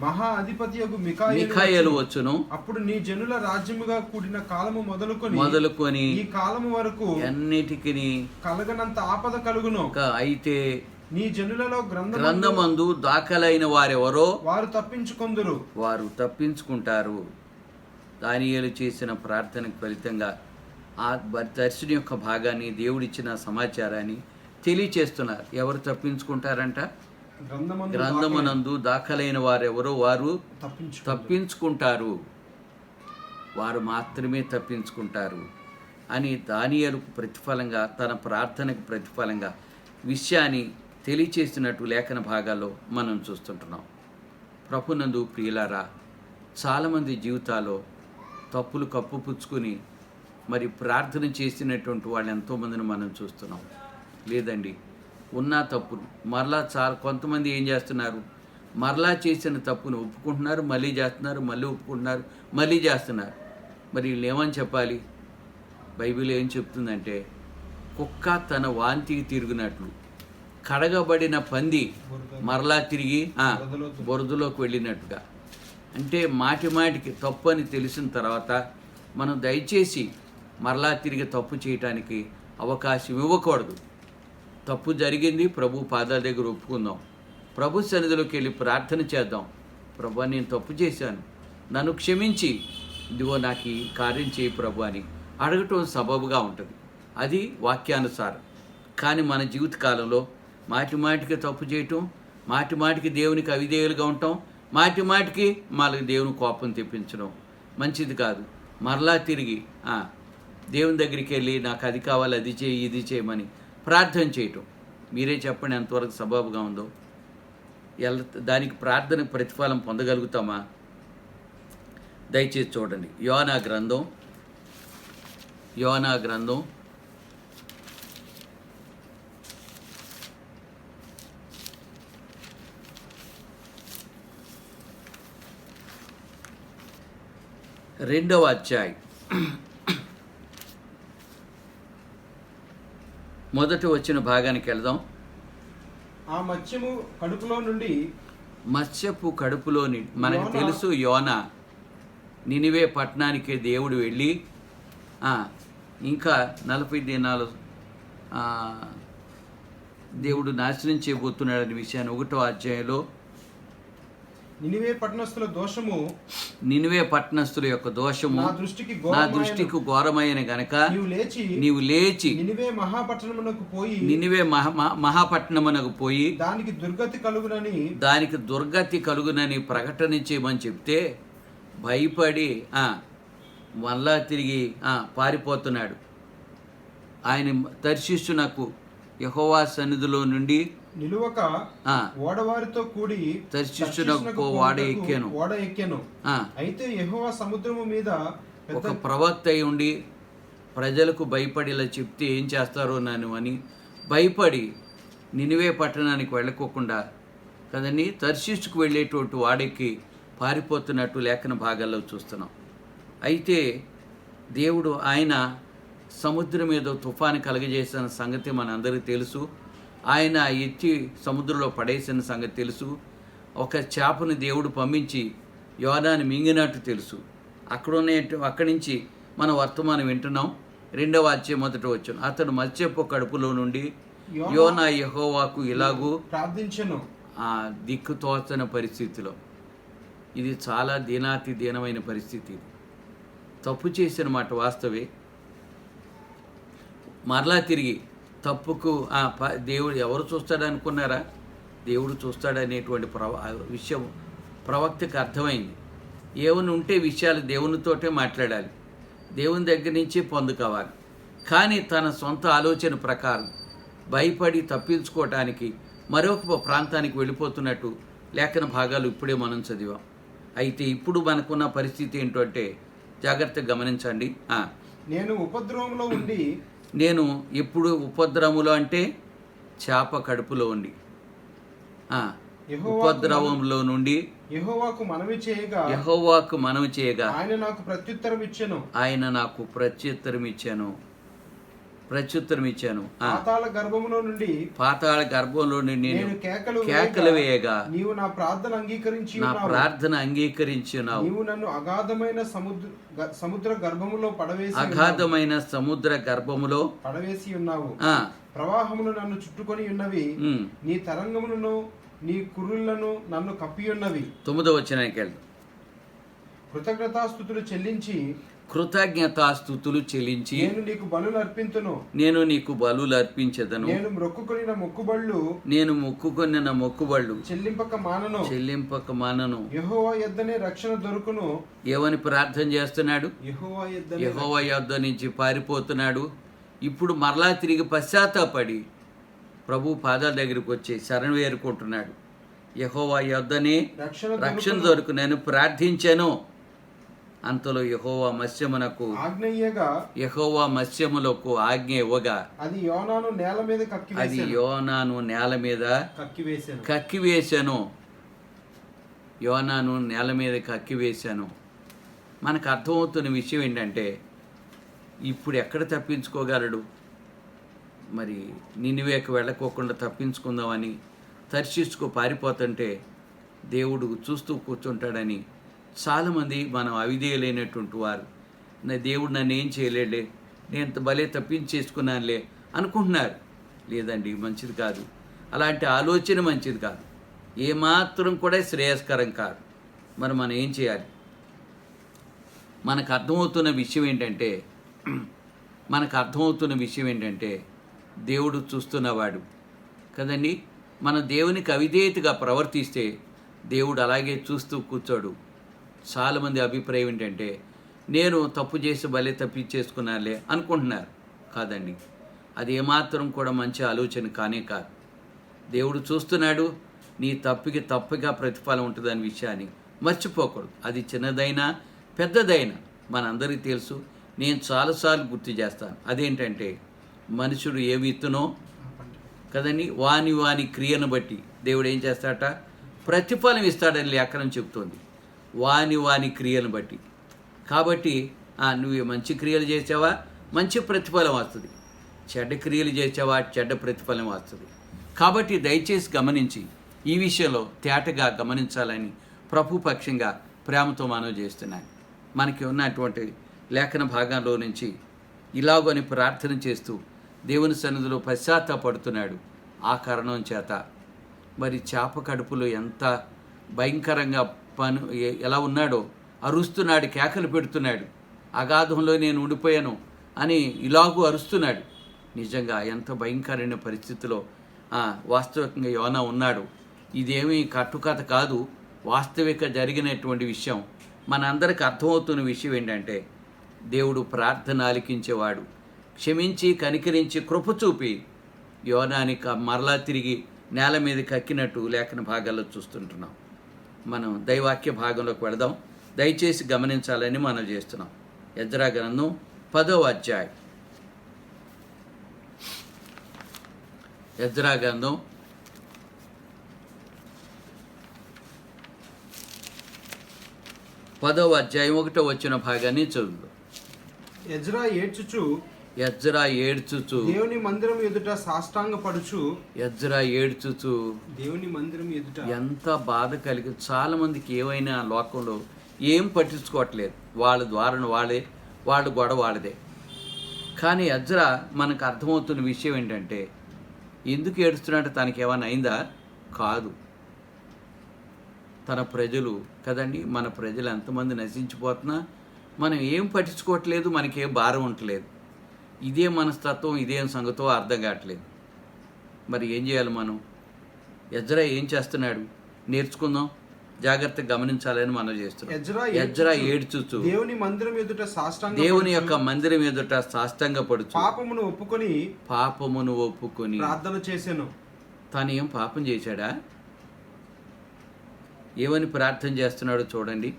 మహా అధిపతియగు మిఖాయేలు వచ్చును. అప్పుడు నీ జనుల రాజ్యముగా కూడిన కాలము మొదలుకొని ఈ కాలము వరకు అన్నిటికీ కలగనంత ఆపద కలుగును. అయితే నీ జనులలో గ్రంథమందు దాఖలైన వారెవరో వారు తప్పించుకుంటారు. దానియేలు చేసిన ప్రార్థనకు ఫలితంగా ఆ దర్శనం యొక్క భాగాన్ని, దేవుడిచ్చిన సమాచారాన్ని తెలియచేస్తున్నారు. ఎవరు తప్పించుకుంటారంట? గ్రంథమునందు దాఖలైన వారెవరో వారు తప్పించుకుంటారు. వారు మాత్రమే తప్పించుకుంటారు అని దానియేలుకు ప్రతిఫలంగా, తన ప్రార్థనకు ప్రతిఫలంగా విషయాన్ని తెలియచేస్తున్నట్టు లేఖన భాగాల్లో మనం చూస్తుంటున్నాం. ప్రభునందు ప్రియులారా, చాలామంది జీవితాల్లో తప్పులు కప్పుపుచ్చుకొని మరి ప్రార్థన చేసినటువంటి వాళ్ళు ఎంతోమందిని మనం చూస్తున్నాం. లేదండి, ఉన్న తప్పులు మరలా కొంతమంది ఏం చేస్తున్నారు, మరలా చేసిన తప్పును ఒప్పుకుంటున్నారు, మళ్ళీ చేస్తున్నారు, మళ్ళీ ఒప్పుకుంటున్నారు, మళ్ళీ చేస్తున్నారు. మరి వీళ్ళు ఏమని చెప్పాలి? బైబిల్ ఏం చెప్తుందంటే, కుక్క తన వాంతికి తిరిగినట్లు కడగబడిన పంది మరలా తిరిగి బురదలోకి వెళ్ళినట్టుగా. అంటే మాటికి తప్పు అని తెలిసిన తర్వాత మనం దయచేసి మరలా తిరిగి తప్పు చేయటానికి అవకాశం ఇవ్వకూడదు. తప్పు జరిగింది, ప్రభు పాదాల దగ్గర ఒప్పుకుందాం, ప్రభు సన్నిధిలోకి వెళ్ళి ప్రార్థన చేద్దాం. ప్రభు, నేను తప్పు చేశాను, నన్ను క్షమించి ఇదిగో నాకు ఈ కార్యం చేయి ప్రభు అని అడగటం సబబుగా ఉంటుంది. అది వాక్యానుసారం. కానీ మన జీవితకాలంలో మాటికి తప్పు చేయటం, మాటికి దేవునికి అవిధేయులుగా ఉండటం, మాటికి మనకి దేవుని కోపం తెప్పించడం మంచిది కాదు. మరలా తిరిగి దేవుని దగ్గరికి వెళ్ళి నాకు అది కావాలి, అది చేయి, ఇది చేయమని ప్రార్థన చేయటం మీరే చెప్పండి ఎంతవరకు సబబుగా ఉందో. దానికి ప్రార్థనకు ప్రతిఫలం పొందగలుగుతామా? దయచేసి చూడండి. యోనా గ్రంథం 2వ అధ్యాయం 1వ వచ్చిన భాగానికి వెళ్దాం. ఆ మత్స్యపు కడుపులోని మనకు తెలుసు, యోనా నినివే పట్టణానికి దేవుడు వెళ్ళి ఇంకా 40 దినాలు దేవుడు నాశనం చేయబోతున్నాడనే విషయాన్ని 1వ అధ్యాయంలో నినివే పట్టణస్థుల యొక్క దోషము నా దృష్టికి ఘోరమైన గనక నీవు లేచి నినివే మహాపట్టణమునకు పోయి దానికి దుర్గతి కలుగునని ప్రకటన చేయమని చెప్తే భయపడి మళ్ళా తిరిగి పారిపోతున్నాడు. ఆయన తర్షీషునకు యెహోవా సన్నిధిలో నుండి నిలువక ఓడవారితో కూడి తర్షీషునకు ఓడ ఎక్కాను. అయితే యెహోవా సముద్రము మీద ఒక ప్రవక్త అయి ఉండి ప్రజలకు భయపడి ఇలా చెప్తే ఏం చేస్తారో నన్ను అని భయపడి నినివే పట్టణానికి వెళ్ళకోకుండా కదండి తర్షీషుకు వెళ్ళేటువంటి వాడికి పారిపోతున్నట్టు లేఖన భాగాల్లో చూస్తున్నాం. అయితే దేవుడు ఆయన సముద్రం మీద తుఫాను కలగజేసిన సంగతి మనందరికీ తెలుసు. ఆయన ఎత్తి సముద్రంలో పడేసిన సంగతి తెలుసు. ఒక చేపను దేవుడు పంపించి యోనాని మింగినట్టు తెలుసు. అక్కడి నుంచి మన వర్తమానం వింటున్నాం. 2వ అధ్యాయం 1వ వచనం. అతడు మత్స్యపు కడుపులో నుండి యోనా యెహోవాకు ఇలాగూ ప్రార్థించెను. ఆ దిక్కుతోచని పరిస్థితిలో, ఇది చాలా దీనాతి దీనమైన పరిస్థితి. తప్పు చేసిన మాట వాస్తవే. మరలా తిరిగి తప్పుకు దేవుడు ఎవరు చూస్తాడనుకున్నారా? దేవుడు చూస్తాడనేటువంటి విషయం ప్రవక్తకు అర్థమైంది. ఏమైనా ఉంటే విషయాలు దేవునితోటే మాట్లాడాలి, దేవుని దగ్గర నుంచి పొందుకోవాలి. కానీ తన సొంత ఆలోచన ప్రకారం భయపడి తప్పించుకోవటానికి మరొక ప్రాంతానికి వెళ్ళిపోతున్నట్టు లేఖన భాగాలు ఇప్పుడే మనం చదివాం. అయితే ఇప్పుడు మనకున్న పరిస్థితి ఏంటంటే జాగ్రత్తగా గమనించండి. నేను ఉపద్రవంలో ఉండి, నేను ఎప్పుడు ఉపద్రవములో అంటే చేప కడుపులో ఉండి, ఉపద్రవంలో నుండి యెహోవాకు మనవి చేయగా ఆయన నాకు ప్రత్యుత్తరం ఇచ్చాను. పాతాళ గర్భంలో నుండి నేను కేకలు వేయగా నీవు నా ప్రార్థన అంగీకరించినావు. నీవు నన్ను అగాధమైన సముద్ర గర్భములో పడవేసి ఉన్నావు. ప్రవాహములు నన్ను చుట్టుకొని ఉన్నవి, నీ తరంగములను నీ కురులను నన్ను కప్పి ఉన్నవి. 9వ వచనానికి వెళ్దాం. కృతజ్ఞతాస్తుతులు చెల్లించి నేను నీకు బలులు అర్పించెదను. నేను మొక్కుకొనిన మొక్కుబళ్ళు చెల్లింపక మానను. యెహోవా యొద్దనే రక్షణ దొరుకును. ఏమని ప్రార్థన చేస్తున్నాడు? యెహోవా యొద్ద నుంచి పారిపోతున్నాడు. ఇప్పుడు మరలా తిరిగి పశ్చాత్తాపడి ప్రభు పాదాల దగ్గరికి వచ్చి శరణు వేరుకుంటున్నాడు. యెహోవా యొద్దనే రక్షణ దొరుకు నేను ప్రార్థించాను. అంతలో యెహోవా మత్స్యములకు ఆజ్ఞ ఇవ్వగా అది యోనాను నేల మీద కక్కివేశాను. మనకు అర్థమవుతున్న విషయం ఏంటంటే, ఇప్పుడు ఎక్కడ తప్పించుకోగలడు? మరి నినివేకు వెళ్ళకోకుండా తప్పించుకుందామని తర్షీషుకు పారిపోతుంటే దేవుడు చూస్తూ కూర్చుంటాడని చాలామంది మనం అవిధేయులైనటువంటి వారు, దేవుడు నన్ను ఏం చేయలేడులే, నేను భలే తప్పించేసుకున్నానులే అనుకుంటున్నారు. లేదండి, మంచిది కాదు. అలాంటి ఆలోచన మంచిది కాదు, ఏమాత్రం కూడా శ్రేయస్కరం కాదు. మరి మనం ఏం చేయాలి? మనకు అర్థమవుతున్న విషయం ఏంటంటే దేవుడు చూస్తున్నవాడు కదండి. మన దేవునికి అవిధేయతగా ప్రవర్తిస్తే దేవుడు అలాగే చూస్తూ కూర్చోడు. చాలామంది అభిప్రాయం ఏంటంటే, నేను తప్పు చేసి భలే తప్పించేసుకున్నానులే అనుకుంటున్నారు. కాదండి, అది ఏమాత్రం కూడా మంచి ఆలోచన కానే కాదు. దేవుడు చూస్తున్నాడు. నీ తప్పుకి తప్పుగా ప్రతిఫలం ఉంటుందనే విషయాన్ని మర్చిపోకూడదు. అది చిన్నదైనా పెద్దదైనా మనందరికీ తెలుసు. నేను చాలాసార్లు గుర్తు చేస్తాను. అదేంటంటే, మనుషుడు ఏ విత్తునో కదండి, వాని క్రియను బట్టి దేవుడు ఏం చేస్తాడట? ప్రతిఫలం ఇస్తాడని లేఖనం చెబుతోంది. వాని క్రియను బట్టి. కాబట్టి నువ్వు మంచి క్రియలు చేసావా, మంచి ప్రతిఫలం వస్తుంది. చెడ్డ క్రియలు చేసావా, చెడ్డ ప్రతిఫలం వస్తుంది. కాబట్టి దయచేసి గమనించి ఈ విషయంలో తేటగా గమనించాలని ప్రభు పక్షంగా ప్రేమతో మనవి చేస్తున్నాను. మనకి ఉన్నటువంటి లేఖన భాగంలో నుంచి ఇలాగని ప్రార్థన చేస్తూ దేవుని సన్నిధిలో పశ్చాత్తాపడుతున్నాడు. ఆ కారణం చేత మరి చేప కడుపులో ఎంత భయంకరంగా ఎలా ఉన్నాడో అరుస్తున్నాడు, కేకలు పెడుతున్నాడు. అగాధంలో నేను ఉండిపోయాను అని ఇలాగూ అరుస్తున్నాడు. నిజంగా ఎంత భయంకరమైన పరిస్థితిలో వాస్తవికంగా యోనా ఉన్నాడు. ఇదేమీ కట్టుకథ కాదు, వాస్తవిక జరిగినటువంటి విషయం. మనందరికి అర్థమవుతున్న విషయం ఏంటంటే, దేవుడు ప్రార్థన ఆలకించేవాడు. క్షమించి కనికరించి కృప చూపి యోనాని మరలా తిరిగి నేల మీద కక్కినట్టు లేఖన భాగాల్లో చూస్తుంటున్నాం. మనం దైవాక్య భాగంలోకి వెళదాం. దయచేసి గమనించాలని మనం చేస్తున్నాం. ఎజ్రా గ్రంథం 10వ అధ్యాయం. ఎజ్రా గ్రంథం 10వ అధ్యాయం 1వ వచన భాగాన్ని చదువు. ఎజ్రా ఏడ్చుచు దేవుని మందిరం ఎదుట సాష్టాంగపడుచు. ఎజ్రా ఏడ్చుచు దేవుని మందిరం ఎదుట. ఎంత బాధ కలిగి. చాలా మందికి ఏవైనా లోకంలో ఏం పట్టించుకోవట్లేదు. వాళ్ళ ద్వారా వాళ్ళ గొడవ వాళ్ళదే. కానీ ఎజ్రా మనకు అర్థమవుతున్న విషయం ఏంటంటే ఎందుకు ఏడుస్తున్నట్టు తనకి ఏమైనా అయిందా? కాదు. తన ప్రజలు కదండి, మన ప్రజలు ఎంతమంది నశించిపోతున్నా మనం ఏం పట్టించుకోవట్లేదు, మనకేం భారం ఉండట్లేదు. ఇదే మనస్తత్వం, ఇదేం సంగతో అర్థం కావట్లేదు. మరి ఏం చేయాలి మనం? ఎజ్రా ఏం చేస్తున్నాడు నేర్చుకుందాం, జాగ్రత్తగా గమనించాలని మనం చేస్తున్నాం. ఎజ్రా ఏడ్చుచు దేవుని మందిరం ఎదుట సాష్టాంగ దేవుని యొక్క మందిరం ఎదుట సాష్టాంగపడుచు పాపమును ఒప్పుకొని ప్రార్థన చేశాను. తాను ఏం పాపం చేశాడా? ఏమని ప్రార్థన చేస్తున్నాడో చూడండి.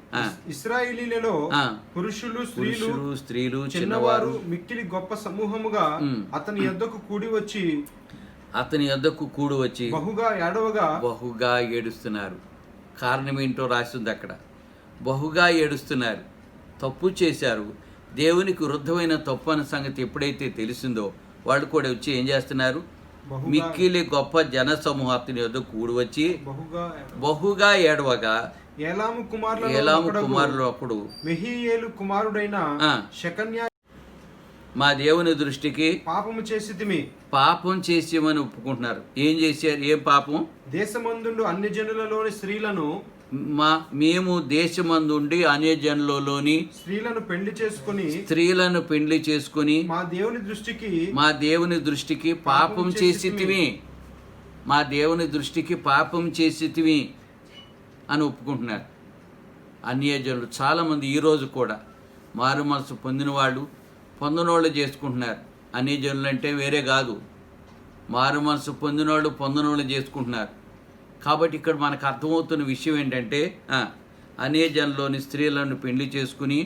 ఇశ్రాయేలీలలో పురుషులు స్త్రీలు చిన్నవారు మిక్కిలి గొప్ప సమూహముగా అతని యొద్దకు కూడి వచ్చి బహుగా ఏడుస్తున్నారు. కారణం ఏంటో రాసింది అక్కడ. బహుగా ఏడుస్తున్నారు. తప్పు చేశారు, దేవునికి విరుద్ధమైన తప్పు అన్న సంగతి ఎప్పుడైతే తెలిసిందో వాళ్ళు కూడా వచ్చి ఏం చేస్తున్నారు? మిక్కిలి గొప్ప జన సమూహం అతని యొద్ద కూడి వచ్చి బహుగా ఏడవగా ఏలాము కుమారులు అప్పుడు మెహీయేలు కుమారుడైన షెకన్యా మా దేవుని దృష్టికి పాపము చేసేమని ఒప్పుకుంటున్నారు. ఏం చేశారు? ఏం పాపం? దేశమందుండు అన్ని జనులలోని స్త్రీలను మేము దేశమందుండి అన్యజనులలోని స్త్రీలను పెళ్లి చేసుకుని మా దేవుని దృష్టికి పాపం చేసితివి అని ఒప్పుకుంటున్నారు. అన్యజనులు చాలామంది ఈరోజు కూడా మారు మనసు పొందినోళ్ళు చేసుకుంటున్నారు. అన్యజనులు అంటే వేరే కాదు, మారు మనసు పొందినోళ్ళు చేసుకుంటున్నారు. కాబట్టి ఇక్కడ మనకు అర్థమవుతున్న విషయం ఏంటంటే అన్యజనులోని స్త్రీలను పెళ్లి చేసుకుని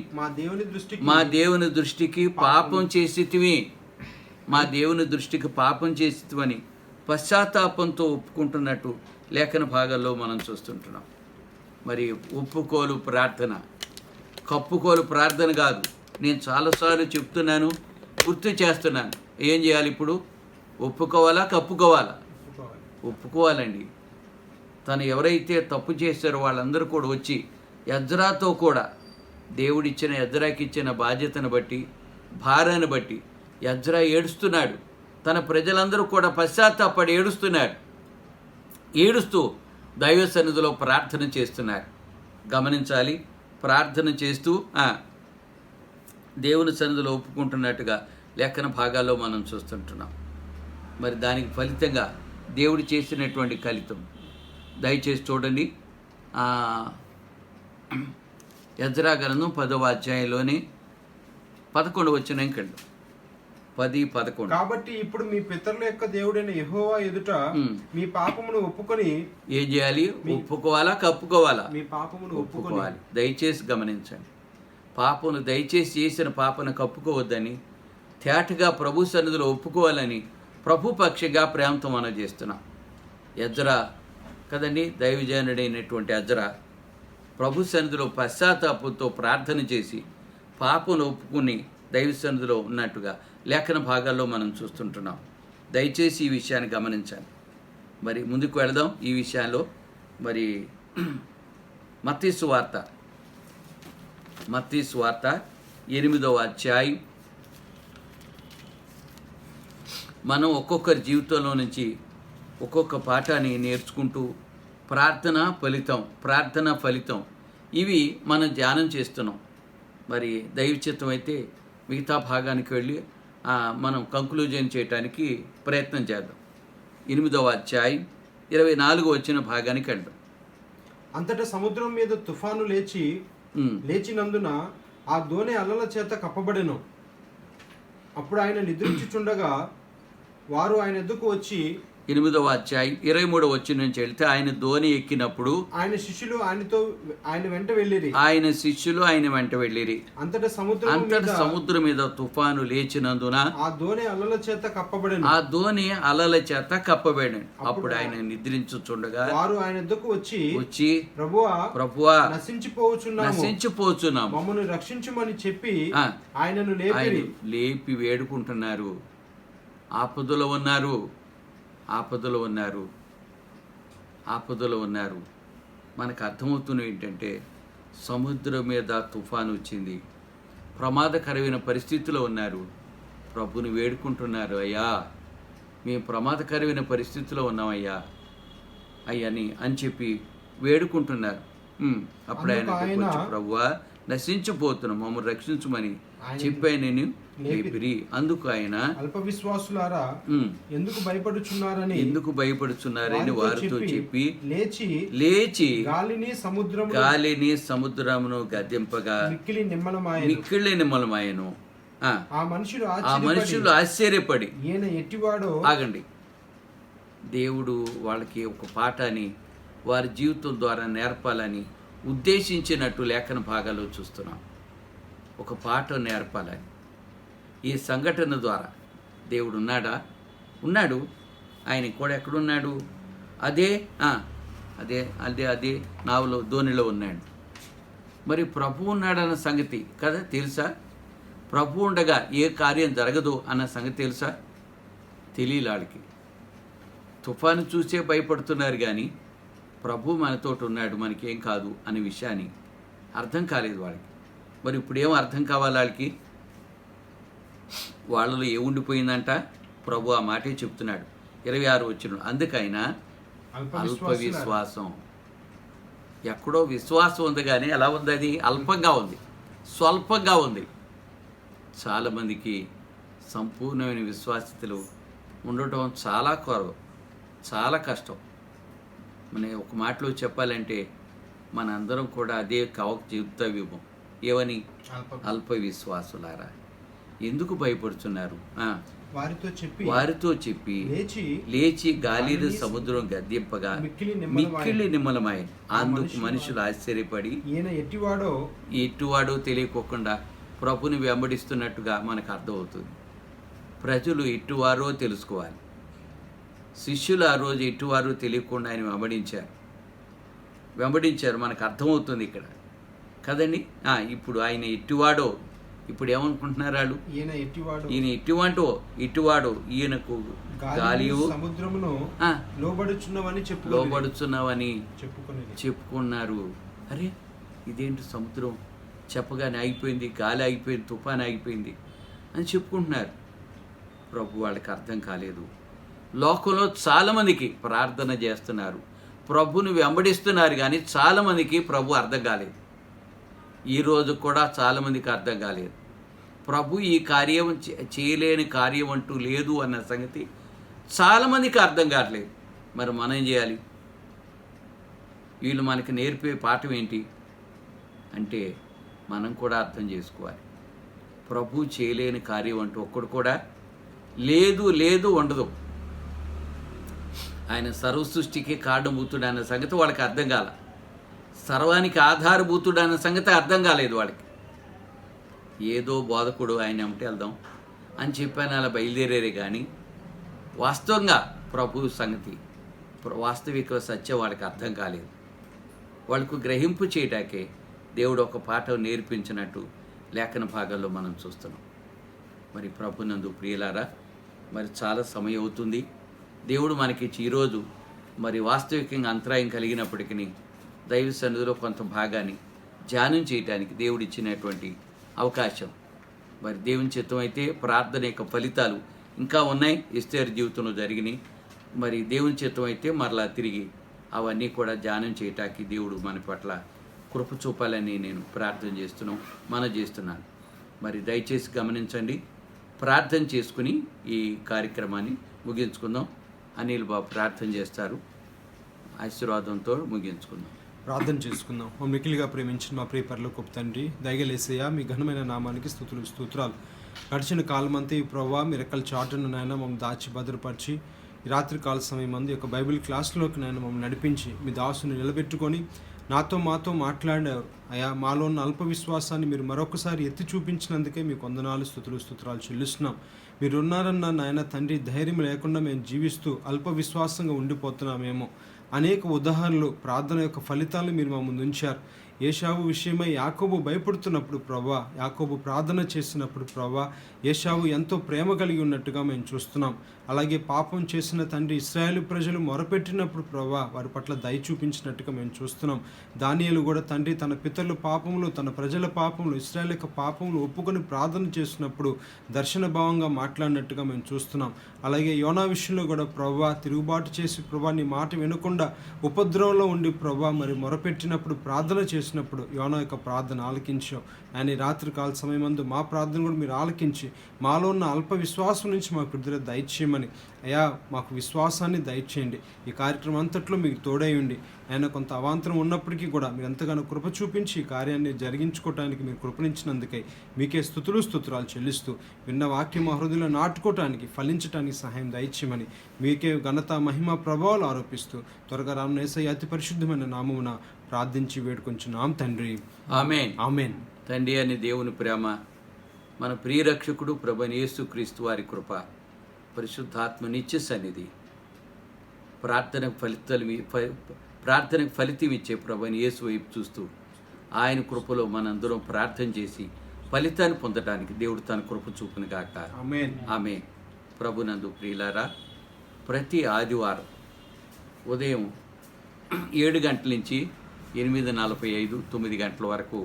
మా దేవుని దృష్టికి పాపం చేసితివని పశ్చాత్తాపంతో ఒప్పుకుంటున్నట్టు లేఖన భాగాల్లో మనం చూస్తుంటున్నాం. మరి ఒప్పుకోలు ప్రార్థన, కప్పుకోలు ప్రార్థన కాదు. నేను చాలాసార్లు చెప్తున్నాను, గుర్తు చేస్తున్నాను. ఏం చేయాలి ఇప్పుడు? ఒప్పుకోవాలా, కప్పుకోవాలా? ఒప్పుకోవాలండి. తను ఎవరైతే తప్పు చేశారో వాళ్ళందరూ కూడా వచ్చి ఎజ్రాతో కూడా ఎజ్రాకి ఇచ్చిన బాధ్యతను బట్టి, భారాన్ని బట్టి ఎజ్రా ఏడుస్తున్నాడు. తన ప్రజలందరూ కూడా పశ్చాత్తాపడి ఏడుస్తూ దైవ సన్నిధిలో ప్రార్థన చేస్తున్నారు. గమనించాలి. ప్రార్థన చేస్తూ దేవుని సన్నిధిలో ఒప్పుకుంటున్నట్టుగా లేఖన భాగాల్లో మనం చూస్తుంటున్నాం. మరి దానికి ఫలితంగా దేవుడు చేసినటువంటి ఫలితం దయచేసి చూడండి. ఎజ్రా గ్రంథం 10వ అధ్యాయంలోని 11 వచనం కండి. 10-11. కాబట్టి ఇప్పుడు మీ పితరుల యొక్క దేవుడైన యెహోవా ఎదుట మీ పాపమును ఒప్పుకొని ఏం చేయాలి? ఒప్పుకోవాలా, కప్పుకోవాలా? మీ పాపమును ఒప్పుకోవాలి. దయచేసి గమనించండి. దయచేసి చేసిన పాపను కప్పుకోవద్దని, తేటగా ప్రభు సన్నిధిలో ఒప్పుకోవాలని ప్రభు పక్షంగా ప్రేమతో మనం చేస్తున్నాం. ఎజ్రా కదండి, దైవజనుడైనటువంటి ఎజ్రా ప్రభు సన్నిధిలో పశ్చాత్తాపంతో ప్రార్థన చేసి పాపను ఒప్పుకుని దైవ సన్నిధిలో ఉన్నట్టుగా లేఖన భాగాల్లో మనం చూస్తుంటున్నాం. దయచేసి ఈ విషయాన్ని గమనించాలి. మరి ముందుకు వెళదాం ఈ విషయాల్లో. మరి మత్తయి సువార్త 8వ అధ్యాయం. మనం ఒక్కొక్కరి జీవితంలో నుంచి ఒక్కొక్క పాఠాన్ని నేర్చుకుంటూ ప్రార్థన ఫలితం ఇవి మనం ధ్యానం చేస్తున్నాం. మరి దైవచిత్తం అయితే మిగతా భాగానికి వెళ్ళి మనం కంక్లూజన్ చేయడానికి ప్రయత్నం చేద్దాం. 8వ అధ్యాయం 24 వచ్చిన భాగానికి వెళ్దాం. అంతటా సముద్రం మీద తుఫాను లేచినందున ఆ దోణి అలల చేత కప్పబడెను. అప్పుడు ఆయన నిద్రించుచుండగా వారు ఆయన ఎద్దుకు వచ్చి 8వ అధ్యాయం 23 వచ్చిన నుంచి వెళ్తే ఆయన దోణి ఎక్కినప్పుడు ఆయన శిష్యులు ఆయన వెంట వెళ్ళిరి. అంతటా సముద్రం మీద తుఫాను లేచినందున ఆ దోణి అలల చేత కప్పబడెను. అప్పుడు ఆయన నిద్రించుచుండగా వారు ఆయన ఎద్దుకు వచ్చి ప్రభువా నశించిపోచున్నాము, మమ్మల్ని రక్షించుమని చెప్పి ఆయనను లేపి వేడుకుంటున్నారు. ఆపదలో ఉన్నారు. మనకు అర్థమవుతున్నది ఏంటంటే సముద్రం మీద తుఫాను వచ్చింది, ప్రమాదకరమైన పరిస్థితిలో ఉన్నారు. ప్రభుని వేడుకుంటున్నారు, అయ్యా మేము ప్రమాదకరమైన పరిస్థితిలో ఉన్నామయ్యా అయ్యని అని చెప్పి వేడుకుంటున్నారు. అప్పుడు ఆయన వచ్చి, ప్రభువా నశించిపోతున్నాం, మమ్మల్ని రక్షించమని చెప్పి నేను లేపిరి. అందుకు ఆయన అల్ప విశ్వాసులారా ఎందుకు భయపడుచున్నారని వారితో చెప్పి లేచి గాలిని సముద్రమును గద్దింపగా మిక్కిలి నిమ్మలమాయెను. ఆ మనుషులు ఆశ్చర్యపడి ఈయన ఎట్టివాడో. ఆగండి, దేవుడు వాళ్ళకి ఒక పాఠాన్ని వారి జీవితం ద్వారా నేర్పాలని ఉద్దేశించినట్టు లేఖన భాగాల్లో చూస్తున్నాం. ఒక పాఠం నేర్పాలని ఈ సంఘటన ద్వారా. దేవుడు ఉన్నాడు. ఆయన కూడా ఎక్కడున్నాడు? అదే నావలో ధోనిలో ఉన్నాడు. మరి ప్రభు ఉన్నాడన్న సంగతి కదా తెలుసా? ప్రభు ఉండగా ఏ కార్యం జరగదు అన్న సంగతి తెలుసా? తెలియదు వాళ్ళకి. తుఫాను చూసే భయపడుతున్నారు కానీ ప్రభు మనతోటి ఉన్నాడు, మనకేం కాదు అనే విషయాన్ని అర్థం కాలేదు వాళ్ళకి. మరి ఇప్పుడేం అర్థం కావాలి వాళ్ళకి? వాళ్ళలో ఏముండిపోయిందంట? ప్రభు ఆ మాటే చెప్తున్నాడు 26 వచనం. అందుకైనా అల్ప విశ్వాసం. ఎక్కడో విశ్వాసం ఉంది కానీ ఎలా ఉంది? అది అల్పంగా ఉంది, స్వల్పంగా ఉంది. చాలామందికి సంపూర్ణమైన విశ్వాసతలు ఉండటం చాలా కొరవ, చాలా కష్టం. మన ఒక మాటలో చెప్పాలంటే మన అందరం కూడా అదే జీవితవ్యూహం. ఏమని? అల్ప విశ్వాసులారా ఎందుకు భయపడుతున్నారు? వారితో చెప్పి లేచి గాలిని సముద్రం గద్దింపగా మిక్కిలి నిమ్మలమాయెను. అందుకు మనుషులు ఆశ్చర్యపడి ఈయన ఎట్టివాడో తెలియకోకుండా ప్రభుని వెంబడిస్తున్నట్టుగా మనకు అర్థమవుతుంది. ప్రజలు ఎట్టువారో తెలుసుకోవాలి. శిష్యులు ఆ రోజు ఎట్టువారో తెలియకుండా ఆయన వెంబడించారు. మనకు అర్థమవుతుంది ఇక్కడ కదండి. ఇప్పుడు ఆయన ఎట్టివాడో, ఇప్పుడు ఏమనుకుంటున్నారు వాళ్ళు? ఈయన ఇటువాడో, ఈయనకు గాలియు సముద్రమును లోబడుచున్నావని చెప్పుకున్నారు. అరే ఇదేంటి సముద్రం చెప్పగానే ఆగిపోయింది, గాలి ఆగిపోయింది, తుఫాన్ ఆగిపోయింది అని చెప్పుకుంటున్నారు. ప్రభు వాళ్ళకి అర్థం కాలేదు. లోకంలో చాలామందికి ప్రార్థన చేస్తున్నారు, ప్రభుని వెంబడిస్తున్నారు, కానీ చాలామందికి ప్రభు అర్థం కాలేదు. ఈరోజు కూడా చాలామందికి అర్థం కాలేదు. ప్రభు ఈ కార్యం చేయలేని కార్యం అంటూ లేదు అన్న సంగతి చాలామందికి అర్థం కావట్లేదు. మరి మనం ఏం చేయాలి? వీళ్ళు మనకి నేర్పే పాఠం ఏంటి అంటే మనం కూడా అర్థం చేసుకోవాలి. ప్రభు చేయలేని కార్యం అంటూ ఒక్కడు కూడా లేదు ఉండదు. ఆయన సర్వ సృష్టికి కారణభూతుడు అన్న సంగతి వాళ్ళకి అర్థం కాల. సర్వానికి ఆధారభూతుడు అన్న సంగతి అర్థం కాలేదు వాళ్ళకి. ఏదో బోధకుడు ఆయన ఏమిటి వెళ్దాం అని చెప్పాను అలా బయలుదేరేరే కానీ వాస్తవంగా ప్రభు సంగతి, వాస్తవిక సత్యం వాళ్ళకి అర్థం కాలేదు. వాళ్ళకు గ్రహింపు చేయటాకే దేవుడు ఒక పాఠం నేర్పించినట్టు లేఖన భాగాల్లో మనం చూస్తున్నాం. మరి ప్రభునందు ప్రియులారా, మరి చాలా సమయం అవుతుంది. దేవుడు మనకి ఈరోజు మరి వాస్తవికంగా అంతరాయం కలిగినప్పటికీ దైవ సన్నిధిలో కొంత భాగాన్ని ధ్యానం చేయడానికి దేవుడు ఇచ్చినటువంటి అవకాశం. మరి దేవుని చిత్తం అయితే ప్రార్థన యొక్క ఫలితాలు ఇంకా ఉన్నాయి, ఎస్తేరు జీవితంలో జరిగినాయి. మరి దేవుని చిత్తం అయితే మరలా తిరిగి అవన్నీ కూడా ధ్యానం చేయటానికి దేవుడు మన పట్ల కృప చూపాలని నేను ప్రార్థన చేస్తున్నాను. మరి దయచేసి గమనించండి. ప్రార్థన చేసుకుని ఈ కార్యక్రమాన్ని ముగించుకుందాం. అనిల్ బాబు ప్రార్థన చేస్తారు. ఆశీర్వాదంతో ముగించుకుందాం. ప్రార్థన చేసుకుందాం. మిక్కిలిగా ప్రేమించిన మా ప్రియ పరలోకపు తండ్రి, దయగలేసయ్యా, మీ ఘనమైన నామానికి స్తోత్రాలు. గడిచిన కాలమంతా ఈ ప్రభువా మీ రెక్కల చాటును నాయన మమ్మల్ని దాచి భద్రపరిచి ఈ రాత్రి కాల సమయం మంది యొక్క బైబిల్ క్లాస్లోకి నాయన మమ్మల్ని నడిపించి మీ దాసుని నిలబెట్టుకొని మాతో మాట్లాడారు. అయా, మాలో ఉన్న అల్ప విశ్వాసాన్ని మీరు మరొకసారి ఎత్తి చూపించినందుకే మీకు వందనాలు స్తోత్రాలు చెల్లిస్తున్నాం. మీరు ఉన్నారన్న నాయన తండ్రి, ధైర్యం లేకుండా మేము జీవిస్తూ అల్ప విశ్వాసంగా ఉండిపోతున్నామేమో. అనేక ఉదాహరణలు, ప్రార్థన యొక్క ఫలితాలను మీరు మా ముందు ఉంచారు. ఏశావు విషయమై యాకోబు భయపడుతున్నప్పుడు ప్రభా, యాకోబు ప్రార్థన చేసినప్పుడు ప్రభా, ఏశావు ఎంతో ప్రేమ కలిగి ఉన్నట్టుగా మేము చూస్తున్నాం. అలాగే పాపం చేసిన తండ్రి ఇశ్రాయేలు ప్రజలు మొరపెట్టినప్పుడు ప్రభా, వారి పట్ల దయ చూపించినట్టుగా మేము చూస్తున్నాం. దానియేలు కూడా తండ్రి తన పితరుల పాపములు, తన ప్రజల పాపములు, ఇశ్రాయేలు యొక్క పాపములు ఒప్పుకొని ప్రార్థన చేసినప్పుడు దర్శన భావంగా మాట్లాడినట్టుగా మేము చూస్తున్నాం. అలాగే యోనా విషయంలో కూడా ప్రభా, తిరుగుబాటు చేసి ప్రభా నీ మాట వినకుండా ఉపద్రవంలో ఉండి ప్రభా మరి మొరపెట్టినప్పుడు, ప్రార్థన చేసినప్పుడు యోనా యొక్క ప్రార్థన ఆలకించావు. ఆయన రాత్రి కాల సమయమందు మా ప్రార్థన కూడా మీరు ఆలకించి మాలో ఉన్న అల్ప విశ్వాసం నుంచి మాకు విడుదల దయచేయమని, అయ్యా మాకు విశ్వాసాన్ని దయచేయండి. ఈ కార్యక్రమం అంతట్లో మీకు తోడై ఉండి ఆయన కొంత అవాంతరం ఉన్నప్పటికీ కూడా మీరు ఎంతగానో కృప చూపించి ఈ కార్యాన్ని జరిగించుకోవటానికి మీరు కృపణించినందుకై మీకే స్తుతురాలు చెల్లిస్తూ విన్న వాక్యం మా హృదయంలో నాటుకోవటానికి, ఫలించటానికి సహాయం దయచేయమని మీకే ఘనత, మహిమ, ప్రభావాలు ఆరోపిస్తూ త్వరగా రానున్న యేసయ్య అతి పరిశుద్ధమైన నామమున ప్రార్థించి వేడుకొంచున్నాం తండ్రి. ఆమేన్. ఆమేన్. తండ్రి అని దేవుని ప్రేమ, మన ప్రియరక్షకుడు ప్రభువైన యేసుక్రీస్తు వారి కృప, పరిశుద్ధాత్మ నిత్య సన్నిధి, ప్రార్థనకు ఫలితం ఇచ్చే ప్రభువైన యేసు వైపు చూస్తూ ఆయన కృపలో మనందరం ప్రార్థన చేసి ఫలితాన్ని పొందడానికి దేవుడు తన కృప చూపును గాక. ఆమేన్. ఆమేన్. ప్రభునందు ప్రియులారా, ప్రతి ఆదివారం ఉదయం 7 గంటల నుంచి 8:45, 9 గంటల వరకు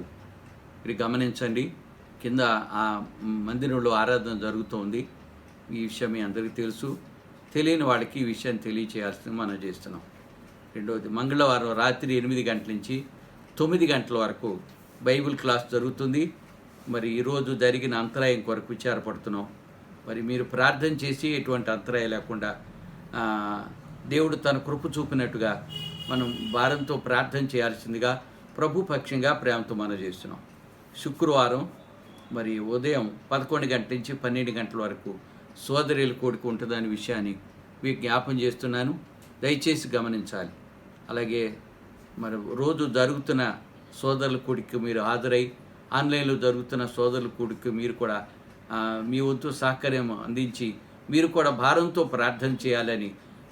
మీరు గమనించండి. కింద ఆ మందిరంలో ఆరాధన జరుగుతోంది. ఈ విషయం మీ అందరికీ తెలుసు. తెలియని వాళ్ళకి ఈ విషయాన్ని తెలియచేయాల్సింది మనం చేస్తున్నాం. రెండవది, మంగళవారం రాత్రి 8 గంటల నుంచి 9 గంటల వరకు బైబిల్ క్లాస్ జరుగుతుంది. మరి ఈరోజు జరిగిన అంతరాయం కొరకు విచారపడుతున్నాం. మరి మీరు ప్రార్థన చేసి ఎటువంటి అంతరాయం లేకుండా దేవుడు తన కృప చూపినట్టుగా మనం భారంతో ప్రార్థన చేయాల్సిందిగా ప్రభు పక్షంగా ప్రేమతో మనం చేస్తున్నాం. శుక్రవారం మరి ఉదయం 11 గంటల నుంచి 12 గంటల వరకు సోదరుల కూడిక ఉంటుందనే విషయాన్ని మీకు జ్ఞాపం చేస్తున్నాను. దయచేసి గమనించాలి. అలాగే మరి రోజు జరుగుతున్న సోదరుల కూడికి మీరు హాజరై, ఆన్లైన్లో జరుగుతున్న సోదరుల కూడికి మీరు కూడా మీ వంతు సహకార్యం అందించి మీరు కూడా భారంతో ప్రార్థన చేయాలని,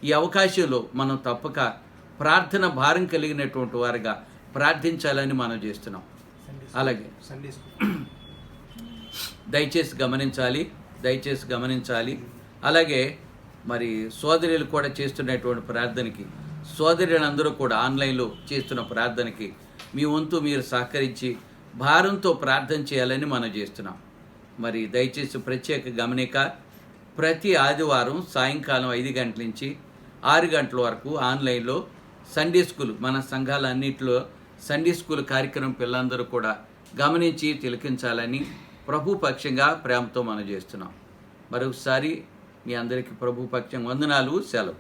ఈ అవకాశంలో మనం తప్పక ప్రార్థన భారం కలిగినటువంటి వారుగా ప్రార్థించాలని మనం చేస్తున్నాం. అలాగే దయచేసి గమనించాలి. అలాగే మరి సోదరులు కూడా చేస్తున్నటువంటి ప్రార్థనకి, సోదరులందరూ కూడా ఆన్లైన్లో చేస్తున్న ప్రార్థనకి మీ వంతు మీరు సహకరించి భారంతో ప్రార్థన చేయాలని మనం చేస్తున్నాం. మరి దయచేసి ప్రత్యేక గమనిక, ప్రతి ఆదివారం సాయంకాలం 5 గంటల నుంచి 6 గంటల వరకు ఆన్లైన్లో సండే స్కూల్, మన సంఘాలన్నింటిలో సండే స్కూల్ కార్యక్రమం పిల్లలందరూ కూడా గమనించి తిలకించాలని ప్రభు పక్షంగా ప్రేమతో మనం చేస్తున్నాం. మరొకసారి మీ అందరికీ ప్రభు పక్షం వందనాలు, సెలవు.